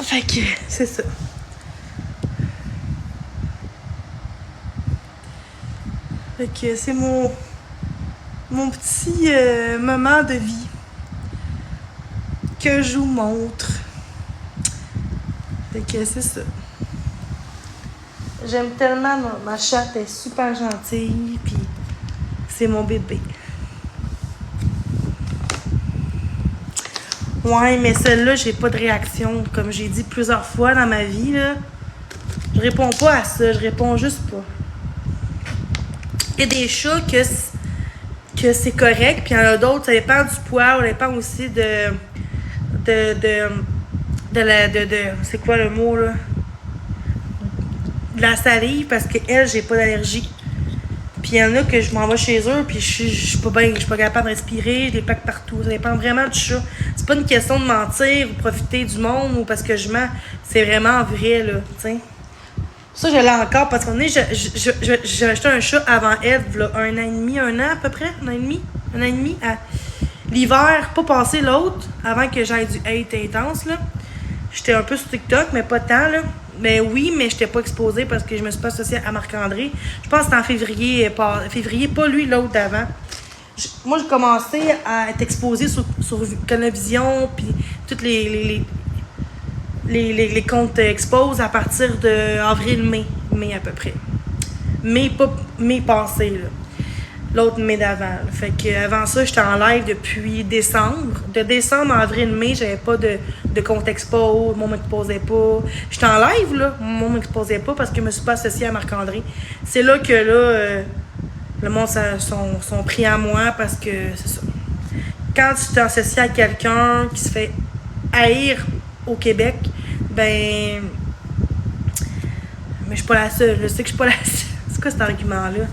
S1: Fait que, c'est ça. Fait que c'est mon petit moment de vie que je vous montre. Fait que c'est ça. J'aime tellement ma chatte, elle est super gentille, puis c'est mon bébé. Ouais, mais celle-là, j'ai pas de réaction. Comme j'ai dit plusieurs fois dans ma vie, là, je réponds pas à ça, je réponds juste pas. Il y a des chats que c'est correct, puis il y en a d'autres, ça dépend du poids, ça dépend aussi de c'est quoi le mot, là? De la salive, parce que elle, j'ai pas d'allergie. Puis il y en a que je m'en vais chez eux, puis je suis pas bien, je suis pas capable de respirer, je les plaque partout. Ça dépend vraiment du chat. C'est pas une question de mentir ou profiter du monde ou parce que je mens. C'est vraiment vrai, là, tu sais. Ça, je l'ai encore parce qu'on est. J'ai acheté un chat avant elle, là, 1 an et demi, 1 an à peu près, 1 an et demi, à l'hiver, pas passé l'autre, avant que j'aille du hate intense, là. J'étais un peu sur TikTok, mais pas tant, là. Mais oui, mais j'étais pas exposée parce que je me suis pas associée à Marc-André. Je pense que c'était en février, pas lui, l'autre d'avant. Moi, j'ai commencé à être exposée sur Canovision, puis toutes les comptes expose à partir de mai à peu près. Mai passé, là. L'autre mai d'avant. Fait que avant ça, j'étais en live depuis décembre. De décembre à avril, mai, j'avais pas de compte expo, le monde m'exposait pas. J'étais en live, là, le monde m'exposait pas parce que je me suis pas associée à Marc-André. C'est là que là, le monde sont pris à moi parce que c'est ça. Quand tu t'associes à quelqu'un qui se fait haïr au Québec, ben. Mais je suis pas la seule. Je sais que je suis pas la seule. C'est quoi cet argument-là?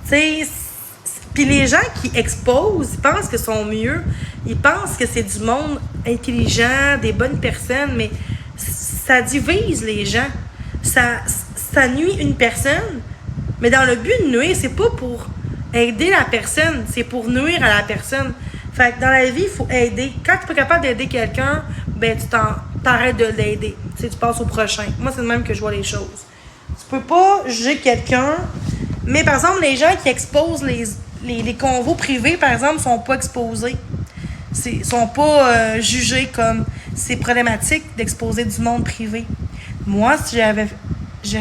S1: Tu sais, puis les gens qui exposent, ils pensent que sont mieux. Ils pensent que c'est du monde intelligent, des bonnes personnes, mais ça divise les gens. Ça nuit une personne, mais dans le but de nuire, c'est pas pour aider la personne, c'est pour nuire à la personne. Fait que dans la vie, il faut aider. Quand tu n'es pas capable d'aider quelqu'un, ben tu t'arrêtes de l'aider. Tu sais, tu passes au prochain. Moi, c'est le même que je vois les choses. Tu peux pas juger quelqu'un, mais par exemple, les gens qui exposent les convos privés, par exemple, sont pas exposés. Sont pas jugés comme c'est problématique d'exposer du monde privé. Moi, si j'avais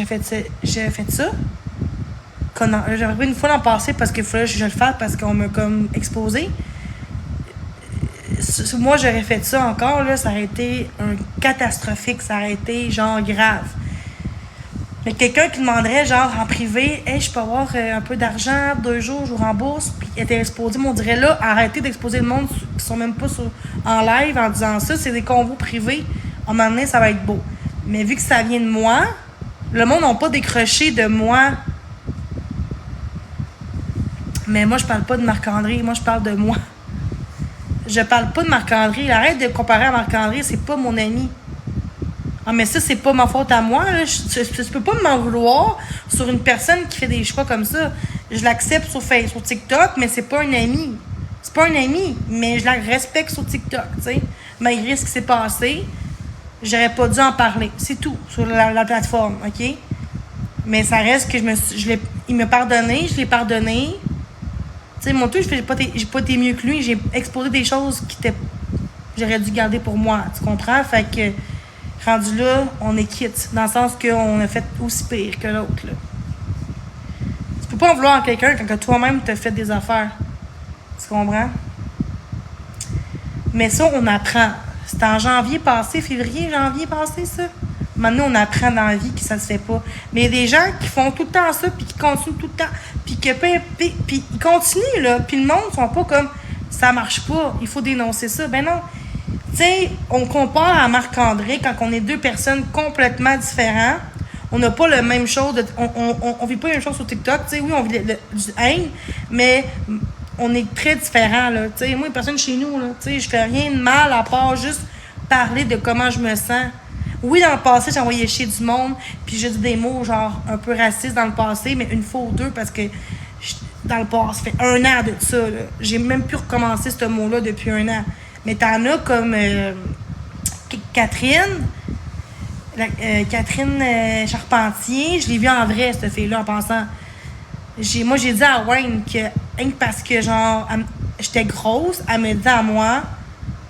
S1: fait ça, j'avais pris une fois l'an passé parce qu'il fallait que je le fasse parce qu'on m'a comme exposé. Moi, j'aurais fait ça encore, là, ça aurait été un catastrophique, ça aurait été genre grave. Mais quelqu'un qui demanderait, genre, en privé, « Hey, je peux avoir un peu d'argent, 2 jours, je vous rembourse. » Puis il était exposé, mais on dirait là, arrêtez d'exposer le monde qui sont même pas en live en disant ça, c'est des convos privés. À un moment donné, ça va être beau. Mais vu que ça vient de moi, le monde n'a pas décroché de moi. Mais moi, je parle pas de Marc-André, moi, je parle de moi. Je parle pas de Marc-André. Arrête de comparer à Marc-André, c'est pas mon ami. Ah, mais ça, c'est pas ma faute à moi. Là. Je peux pas m'en vouloir sur une personne qui fait des choix comme ça. Je l'accepte sur TikTok, mais c'est pas un ami. C'est pas un ami, mais je la respecte sur TikTok, tu sais. Malgré ce qui s'est passé, j'aurais pas dû en parler. C'est tout, sur la plateforme, OK? Mais ça reste que il m'a pardonné, je l'ai pardonné. Tu sais, mon truc, j'ai pas été mieux que lui. J'ai exposé des choses j'aurais dû garder pour moi, tu comprends? Fait que rendu là, on est quitte. Dans le sens qu'on a fait aussi pire que l'autre. Là. Tu peux pas en vouloir à quelqu'un quand toi-même t'as fait des affaires. Tu comprends? Mais ça, on apprend. C'était en janvier passé, janvier passé, ça. Maintenant, on apprend dans la vie que ça se fait pas. Mais il y a des gens qui font tout le temps ça, puis qui continuent tout le temps. Puis ils continuent, là. Puis le monde ne sont pas comme ça marche pas, il faut dénoncer ça. Ben non. Tu sais, on compare à Marc-André quand on est deux personnes complètement différentes. On n'a pas la même chose. On vit pas la même chose sur TikTok. Tu sais, oui, on vit du haine, mais on est très différents, là. Tu sais, moi, une personne chez nous, là, tu sais, je fais rien de mal à part juste parler de comment je me sens. Oui, dans le passé, j'ai envoyé chier du monde, puis j'ai dit des mots, genre, un peu racistes dans le passé, mais une fois ou deux, parce que dans le passé. Ça fait 1 an de ça, là. J'ai même pu recommencer ce mot-là depuis 1 an. Mais t'en as comme Catherine. Catherine Charpentier, je l'ai vue en vrai, cette fille-là, en passant. Moi, j'ai dit à Wayne que, parce que, genre, j'étais grosse, elle me dit à moi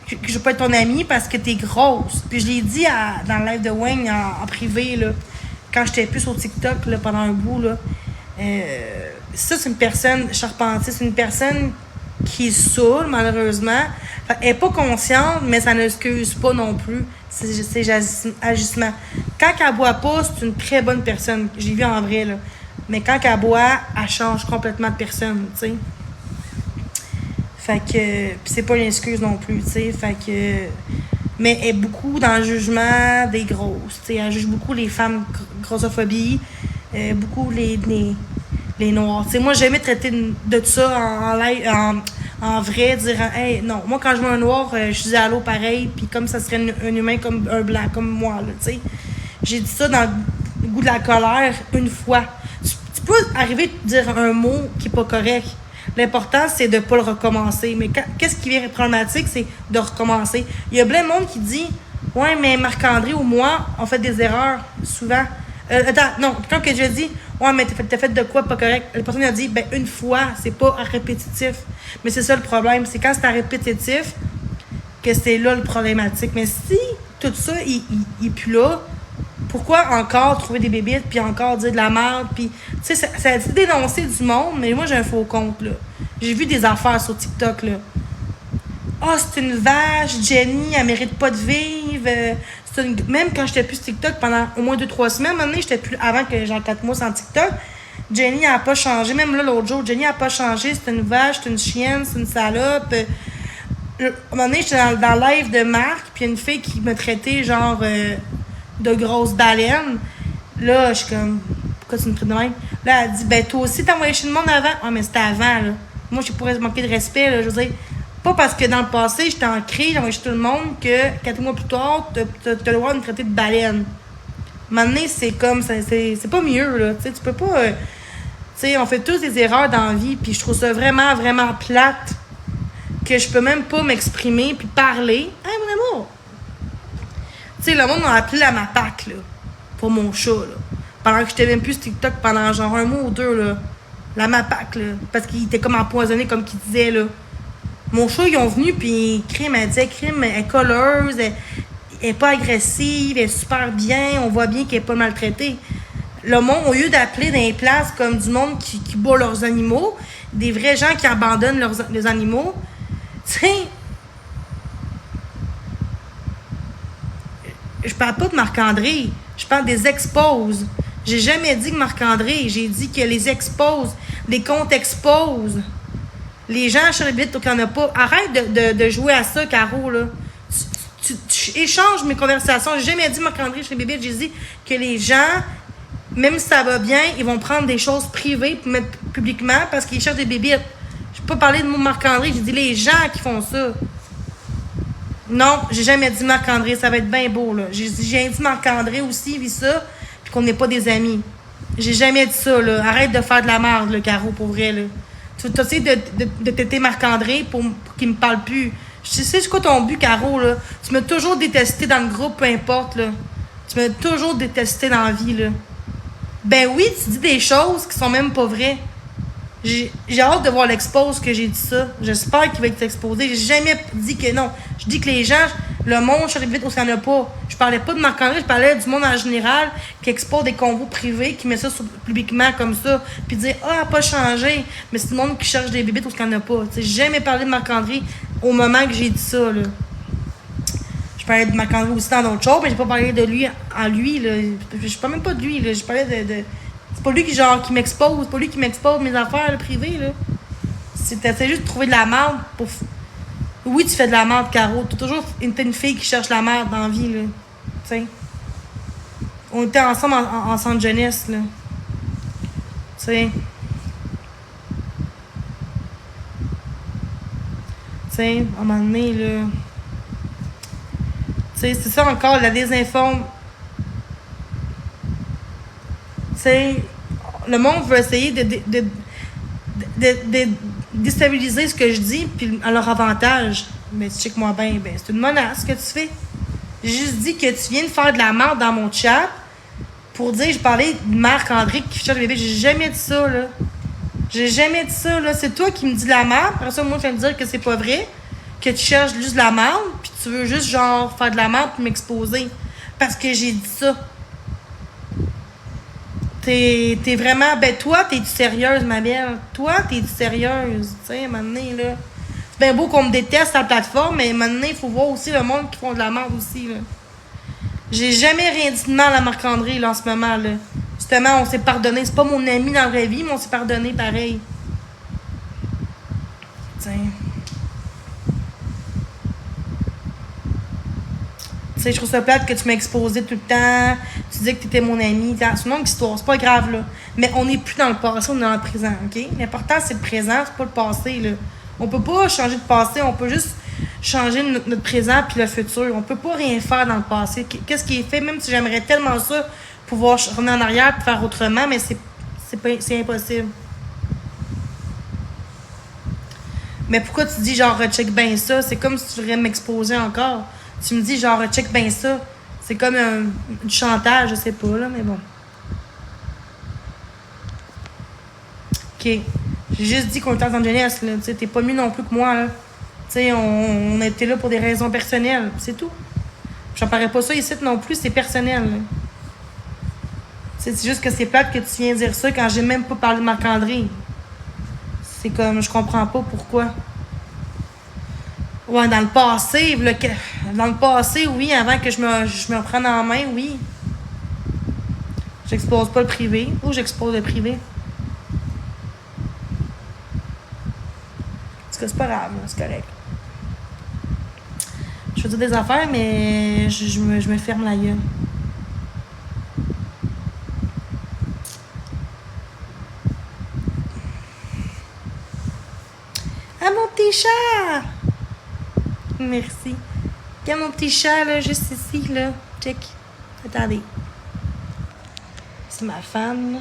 S1: que je veux pas être ton amie parce que t'es grosse. Puis je l'ai dit dans le live de Wayne en privé, là, quand j'étais plus sur TikTok, là, pendant un bout, là. Ça, c'est une personne, Charpentier, c'est une personne qui est saoule, malheureusement. Elle n'est pas consciente, mais ça n'excuse pas non plus ses agissements. Quand elle boit pas, c'est une très bonne personne. Je l'ai vu en vrai, là. Mais quand elle boit, elle change complètement de personne, tu sais. Fait que... Pis c'est pas une excuse non plus, tu sais. Fait que... Mais elle est beaucoup dans le jugement des grosses, tu sais. Elle juge beaucoup les femmes grossophobie, beaucoup les noirs. Tu sais, moi, j'ai jamais traité de ça en vrai, dire « Hey, non, moi, quand je vois un noir, je dis allô pareil, puis comme ça serait un humain comme un blanc, comme moi, là, tu sais. » J'ai dit ça dans le goût de la colère une fois. Tu peux arriver à dire un mot qui n'est pas correct. L'important, c'est de ne pas le recommencer. Mais qu'est-ce qui vient être problématique, c'est de recommencer. Il y a plein de monde qui dit « Ouais, mais Marc-André ou moi, on fait des erreurs, souvent. » Attends, non, quand que je dis « Ouais, mais t'as fait de quoi pas correct? » La personne a dit « Ben, une fois, c'est pas répétitif. » Mais c'est ça le problème. C'est quand c'est à répétitif que c'est là le problématique. Mais si tout ça, il est plus là, pourquoi encore trouver des bébites puis encore dire de la merde? Puis, tu sais, ça a été dénoncé du monde, mais moi, j'ai un faux compte, là. J'ai vu des affaires sur TikTok, là. Ah, c'est une vache, Jenny, elle mérite pas de vivre. Même quand j'étais plus sur TikTok pendant au moins 2-3 semaines, maintenant, j'étais plus avant que j'ai 4 mois sans TikTok. Jenny n'a pas changé. Même là, l'autre jour, Jenny n'a pas changé. C'est une vache, c'est une chienne, c'est une salope. À un moment donné, j'étais dans le live de Marc, puis il y a une fille qui me traitait genre de grosse baleine. Là, je suis comme, pourquoi tu me traites de même? Là, elle dit, ben toi aussi, t'as envoyé chez le monde avant. Ah, mais c'était avant, là. Moi, je pourrais manquer de respect, là. Je veux dire, pas parce que dans le passé, j'étais en cri, j'ai envoyé chez tout le monde, que 4 mois plus tard, t'as le droit de me traiter de baleine. Maintenant, c'est comme, c'est pas mieux, là. Tu sais, tu peux pas. Tu sais, on fait tous des erreurs dans la vie, puis je trouve ça vraiment, vraiment plate que je peux même pas m'exprimer puis parler. Hey, mon amour! Tu sais, le monde m'a appelé la mapac, là, pour mon chat, là. Pendant que j'étais même plus sur TikTok pendant genre 1 mois ou 2, là. La mapac, là. Parce qu'il était comme empoisonné, comme qu'il disait, là. Mon chat, ils ont venu, puis Crime, elle disait, Crime, elle est colleuse, elle est pas agressive, elle est super bien, on voit bien qu'elle est pas maltraitée. Le monde, au lieu d'appeler dans les places comme du monde qui bat leurs animaux, des vrais gens qui abandonnent les animaux, tu sais, je parle pas de Marc-André, je parle des exposes. J'ai jamais dit que Marc-André, j'ai dit que les exposes, les comptes exposent. Les gens sur les bits, qu'il n'y en a pas. Arrête de jouer à ça, Caro, là. Tu échanges mes conversations. J'ai jamais dit Marc-André chez les bébés, j'ai dit que les gens, même si ça va bien, ils vont prendre des choses privées pour mettre publiquement parce qu'ils cherchent des bébés. Je peux pas parler de mon Marc-André, j'ai dit les gens qui font ça. Non, j'ai jamais dit Marc-André, ça va être bien beau, là. J'ai dit Marc-André aussi, vit ça, puis qu'on n'est pas des amis. J'ai jamais dit ça, là. Arrête de faire de la merde, le Caro, pour vrai, là. Tu essaies de têter Marc-André pour qu'il me parle plus. Je sais c'est quoi ton but, Caro, là. Tu m'as toujours détesté dans le groupe, peu importe, là. Tu m'as toujours détesté dans la vie, là. Ben oui, tu dis des choses qui sont même pas vraies. J'ai hâte de voir l'expose que j'ai dit ça. J'espère qu'il va être exposé. J'ai jamais dit que non. Je dis que les gens, le monde, je suis vite où il n'y en a pas. Je parlais pas de Marc-André, je parlais du monde en général qui expose des convos privés, qui met ça publiquement comme ça, puis dire « Ah, elle n'a pas changé ». Mais c'est le monde qui cherche des bébites où il n'y en a pas. J'ai jamais parlé de Marc-André au moment que j'ai dit ça, là. Je parlais de Marc-André aussi dans d'autres choses, mais j'ai pas parlé de lui en lui, là. Je parle même pas de lui, là. Je parlais de... C'est pas lui qui m'expose, c'est pas lui qui m'expose mes affaires privées, là. C'est juste de trouver de la merde pour... Oui, tu fais de la merde, Caro. T'as toujours une fille qui cherche la merde dans la vie, là. Tu sais. On était ensemble en centre jeunesse, là. Tu sais. Tu sais, à un moment donné, là... Tu sais, c'est ça encore, la désinforme. Tu sais, le monde veut essayer de de déstabiliser ce que je dis, puis à leur avantage. Mais tu check-moi bien, ben, c'est une menace que tu fais. J'ai juste dit que tu viens de faire de la merde dans mon chat pour dire, je parlais de Marc-André qui cherche le bébé. J'ai jamais dit ça, là. J'ai jamais dit ça, là. C'est toi qui me dis de la merde. Après ça, moi, je viens de dire que c'est pas vrai. Que tu cherches juste de la merde, puis tu veux juste, genre, faire de la merde pour m'exposer. Parce que j'ai dit ça. T'es vraiment... Ben, toi, t'es-tu sérieuse, ma belle? Toi, t'es-tu sérieuse? Tu sais, maintenant, là... C'est bien beau qu'on me déteste à la plateforme, mais maintenant, il faut voir aussi le monde qui font de la merde aussi, là. J'ai jamais rien dit de mal à Marc-André, là, en ce moment, là. Justement, on s'est pardonné. C'est pas mon ami dans la vraie vie, mais on s'est pardonné pareil. Tiens. Tu sais, je trouve ça plate que tu m'as exposé tout le temps. Tu dis que tu étais mon ami. C'est une longue histoire. C'est pas grave, là. Mais on n'est plus dans le passé, on est dans le présent, OK? L'important, c'est le présent, c'est pas le passé, là. On peut pas changer de passé, on peut juste changer notre présent puis le futur. On peut pas rien faire dans le passé. Qu'est-ce qui est fait, même si j'aimerais tellement ça, pouvoir revenir en arrière et faire autrement, mais c'est impossible. Mais pourquoi tu dis genre check bien ça? C'est comme si tu voudrais m'exposer encore. Tu me dis genre check bien ça. C'est comme du chantage, je sais pas là, mais bon. OK. J'ai juste dit qu'on était en jeunesse, là. Tu sais, t'es pas mieux non plus que moi, là. Tu sais, on était là pour des raisons personnelles, c'est tout. J'en parais pas ça ici non plus, c'est personnel, là. C'est juste que c'est plate que tu viens dire ça quand j'ai même pas parlé de Marc-André. C'est comme, je comprends pas pourquoi. Ouais, dans le passé, oui, avant que je me reprenne en main, oui. J'expose pas le privé. Ou j'expose le privé. Parce que c'est pas grave, c'est correct. Je veux dire des affaires, mais je me ferme la gueule. Ah, mon petit chat! Merci. Regarde mon petit chat, là, juste ici, là. Check. Attendez. C'est ma femme, là.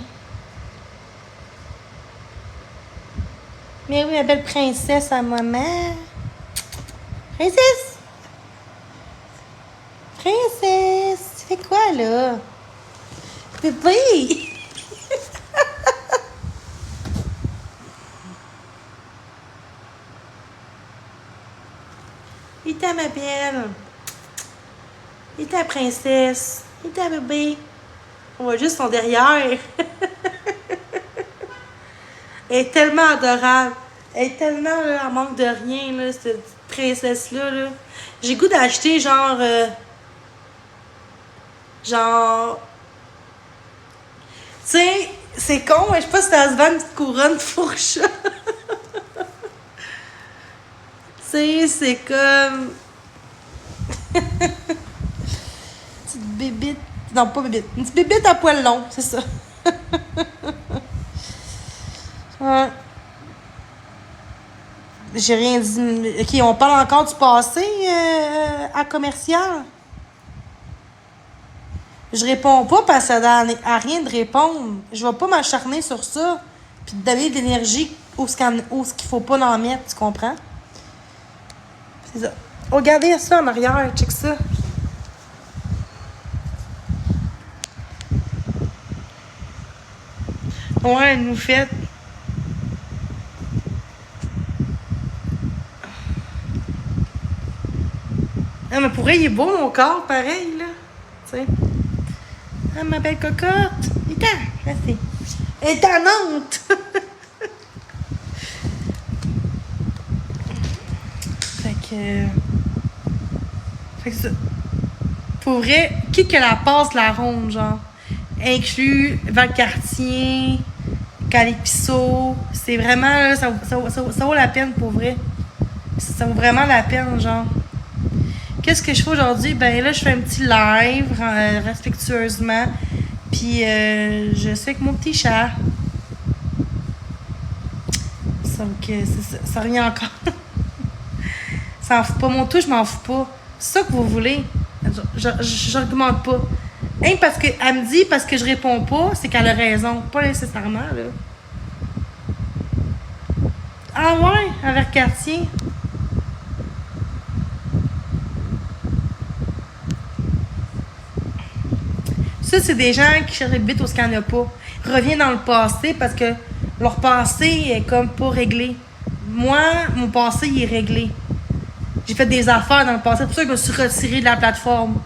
S1: Mais oui, ma belle princesse à maman. Princesse! Princesse! Tu fais quoi, là? Bébé! Il t'a ma belle. Il t'a princesse. Il t'a bébé. On voit juste son derrière. Elle est tellement adorable. Elle est tellement là, en manque de rien, là, cette princesse-là. Là. J'ai goût d'acheter genre. Tu sais, c'est con, mais je sais pas si ça se vend une petite couronne de fourche. Tu sais, c'est comme. Petite bébite. Non, pas bébite. Une petite bébite à poils longs, c'est ça. Ouais. J'ai rien dit. Ok, on parle encore du passé à commercial. Je réponds pas parce que ça donne à rien de répondre. Je vais pas m'acharner sur ça. Puis te donner de l'énergie où ce qu'il faut pas en mettre, tu comprends? C'est ça. Regardez ça en arrière, check ça. Ouais, nous fait. Ah, mais pour elle, il est beau mon corps, pareil, là. Tu sais. Ah, ma belle cocotte. Viens, merci. Elle est tannante. Fait que ça. Pour vrai, qui que la passe la ronde, genre? Inclus Valcartier, Calypso. C'est vraiment, là, ça vaut la peine pour vrai. Ça vaut vraiment la peine, genre. Qu'est-ce que je fais aujourd'hui? Ben là, je fais un petit live, respectueusement. Puis, je suis avec mon petit chat. Donc, ça revient encore. Ça en fout pas. Mon tout, je m'en fous pas. C'est ça que vous voulez. J'argumente pas. Hein, parce qu'elle me dit, parce que je réponds pas, c'est qu'elle a raison. Pas nécessairement, là. Ah ouais, à Vercartier. Ça, c'est des gens qui cherchent des bits où ce qu'il n'y en a pas. Reviens dans le passé parce que leur passé est comme pas réglé. Moi, mon passé, il est réglé. J'ai fait des affaires dans le passé. C'est pour ça que je me suis retirée de la plateforme.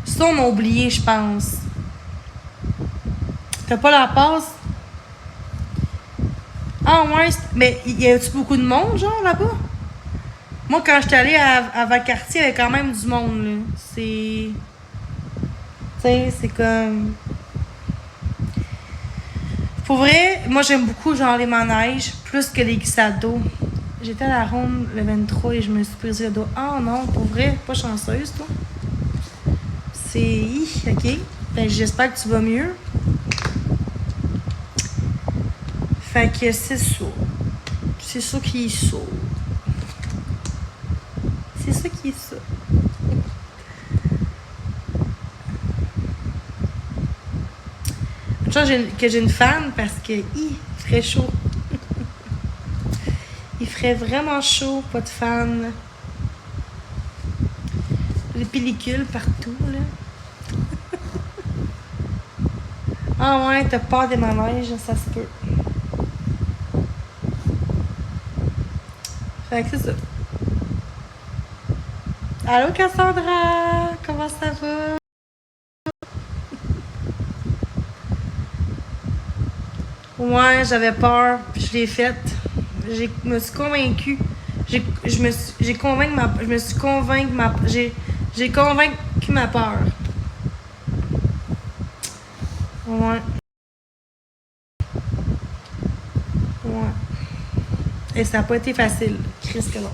S1: Ça, on a oublié, je pense. T'as pas la passe? Ah ouais, mais y a-tu beaucoup de monde, genre, là-bas? Moi, quand j'étais allée à Valcartier, il y avait quand même du monde, là. C'est... Tu sais, c'est comme... Pour vrai, moi, j'aime beaucoup, genre, les manèges, plus que les glissades d'eau. J'étais à la ronde le 23 et je me suis brisé le dos. Ah non, pour vrai, pas chanceuse, toi. C'est... OK. Ben, j'espère que tu vas mieux. Fait que c'est ça. C'est ça qui est ça. C'est ça qui est ça. Une chose que j'ai une fan parce que il ferait chaud. Il ferait vraiment chaud, pas de fan. Les pellicules partout, là. Ah ouais, t'as peur des manèges, ça se peut. Fait que c'est ça. Allô Cassandra, comment ça va? Ouais, j'avais peur, puis je l'ai faite. Je me suis convaincue. J'ai convaincu ma... Je me suis convaincue ma... J'ai convaincu ma peur. Ouais. Ouais. Et ça n'a pas été facile. Chris que non.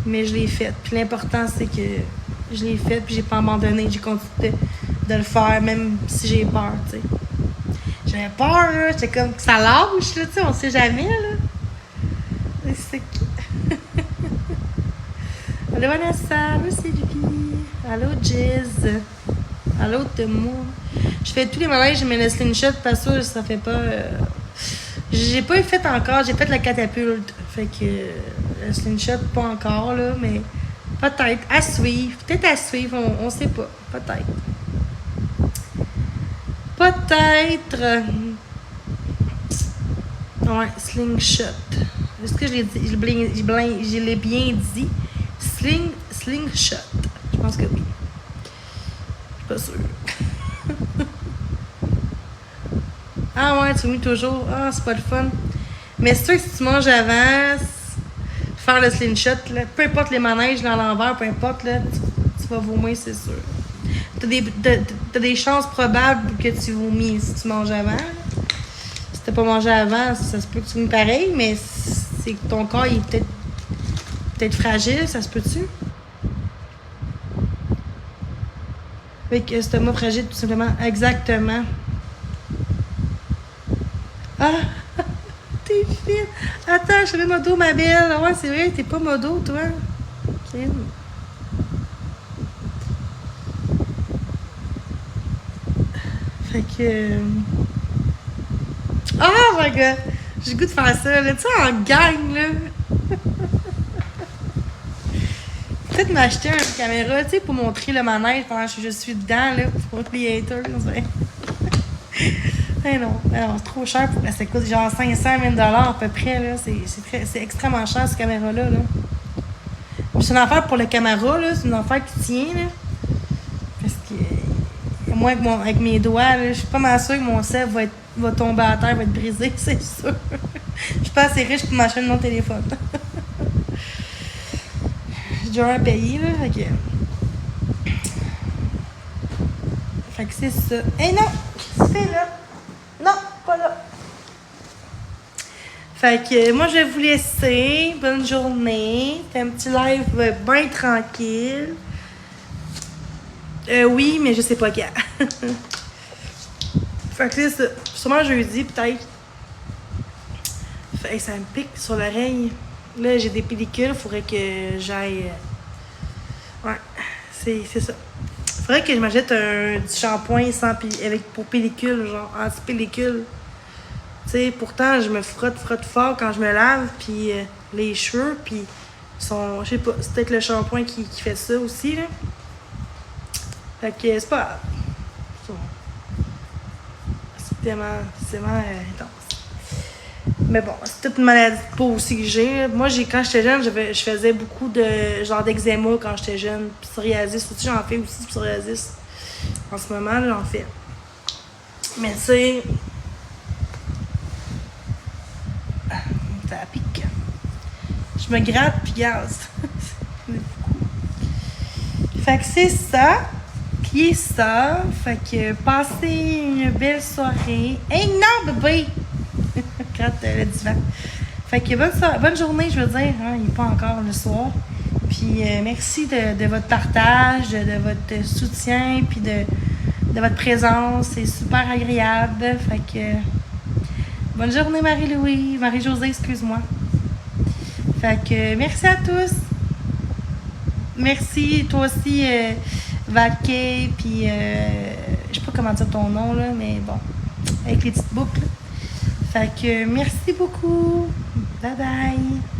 S1: Mais je l'ai faite. Puis l'important, c'est que je l'ai faite, puis j'ai pas abandonné. J'ai continué de le faire, même si j'ai peur, tu sais. J'avais peur, là. J'étais comme que ça lâche, là, tu sais. On sait jamais, là. C'est qui? Allô Vanessa, allô Sylvie, allô Jizz, allô Temo. Je fais tous les manèges, mais le slingshot, pas sûr, ça fait pas. J'ai pas fait encore, j'ai fait la catapulte. Fait que le slingshot, pas encore, là, mais peut-être à suivre. Peut-être à suivre, on sait pas. Peut-être. Peut-être. Ouais, slingshot. Est-ce que je l'ai dit? Je l'ai bien dit. Slingshot. Je pense que oui. Je suis pas sûre. Ah ouais, tu vomis toujours. Ah, c'est pas le fun. Mais c'est sûr que si tu manges avant, faire le slingshot, là, peu importe les manèges dans l'envers, peu importe, là, tu vas vomir, c'est sûr. T'as des chances probables que tu vomis si tu manges avant. Si t'as pas mangé avant, ça se peut que tu vomis pareil, mais c'est que ton corps il est peut-être fragile, ça se peut-tu? Avec estomac fragile, tout simplement. Exactement. Ah! T'es fine! Attends, je fais modo, ma belle. Ouais, c'est vrai, t'es pas modo, toi. Ok. Fait que. Oh my god! J'ai le goût de faire ça, là. Tu sais, en gang, là. Peut-être m'acheter une caméra, tu sais, pour montrer le manège pendant que je suis dedans, là, pour les haters, mais non, c'est trop cher. Ça coûte genre 500 000 $ à peu près, là. C'est extrêmement cher, cette caméra-là, là. C'est une affaire pour la caméra, là. C'est une affaire qui tient, là. Parce que moi, avec mes doigts, là, je suis pas mal sûre que mon sel va tomber à terre, va être brisé, c'est sûr. Je suis pas assez riche pour m'acheter mon téléphone. J'ai déjà un payé, là. Fait que c'est ça. Eh non! C'est là! Non, pas là! Fait que moi, je vais vous laisser. Bonne journée. C'était un petit live bien tranquille. Oui, mais je sais pas quand. Fait que c'est ça. Sûrement jeudi, peut-être. Fait que ça me pique sur l'oreille. Là, j'ai des pellicules. Faudrait que j'aille... Ouais, c'est ça. Faudrait que je m'achète du shampoing pour pellicule, genre anti-pellicule. Tu sais, pourtant, je me frotte fort quand je me lave, puis les cheveux, puis je sais pas, c'est peut-être le shampoing qui fait ça aussi, là. Fait que c'est pas grave. C'est tellement intense. Mais bon, c'est toute une maladie de peau aussi que j'ai. Moi, quand j'étais jeune, je faisais beaucoup de genre d'eczéma quand j'étais jeune. Psoriasis aussi, j'en fais aussi, psoriasis. En ce moment, là, j'en fais. Mais tu sais, ça pique. Je me gratte puis gaz. Fait que c'est ça. Qui est ça. Fait que passez une belle soirée. Hey non, bébé! Gratte le divan. Fait que bonne journée, je veux dire. Hein, il n'est pas encore le soir. Puis merci de votre partage, de votre soutien, puis de votre présence. C'est super agréable. Fait que bonne journée, Marie-Louis. Marie-Josée, excuse-moi. Fait que merci à tous. Merci, toi aussi, Valkay, puis je sais pas comment dire ton nom, là, mais bon, avec les petites boucles. Fait que merci beaucoup. Bye bye.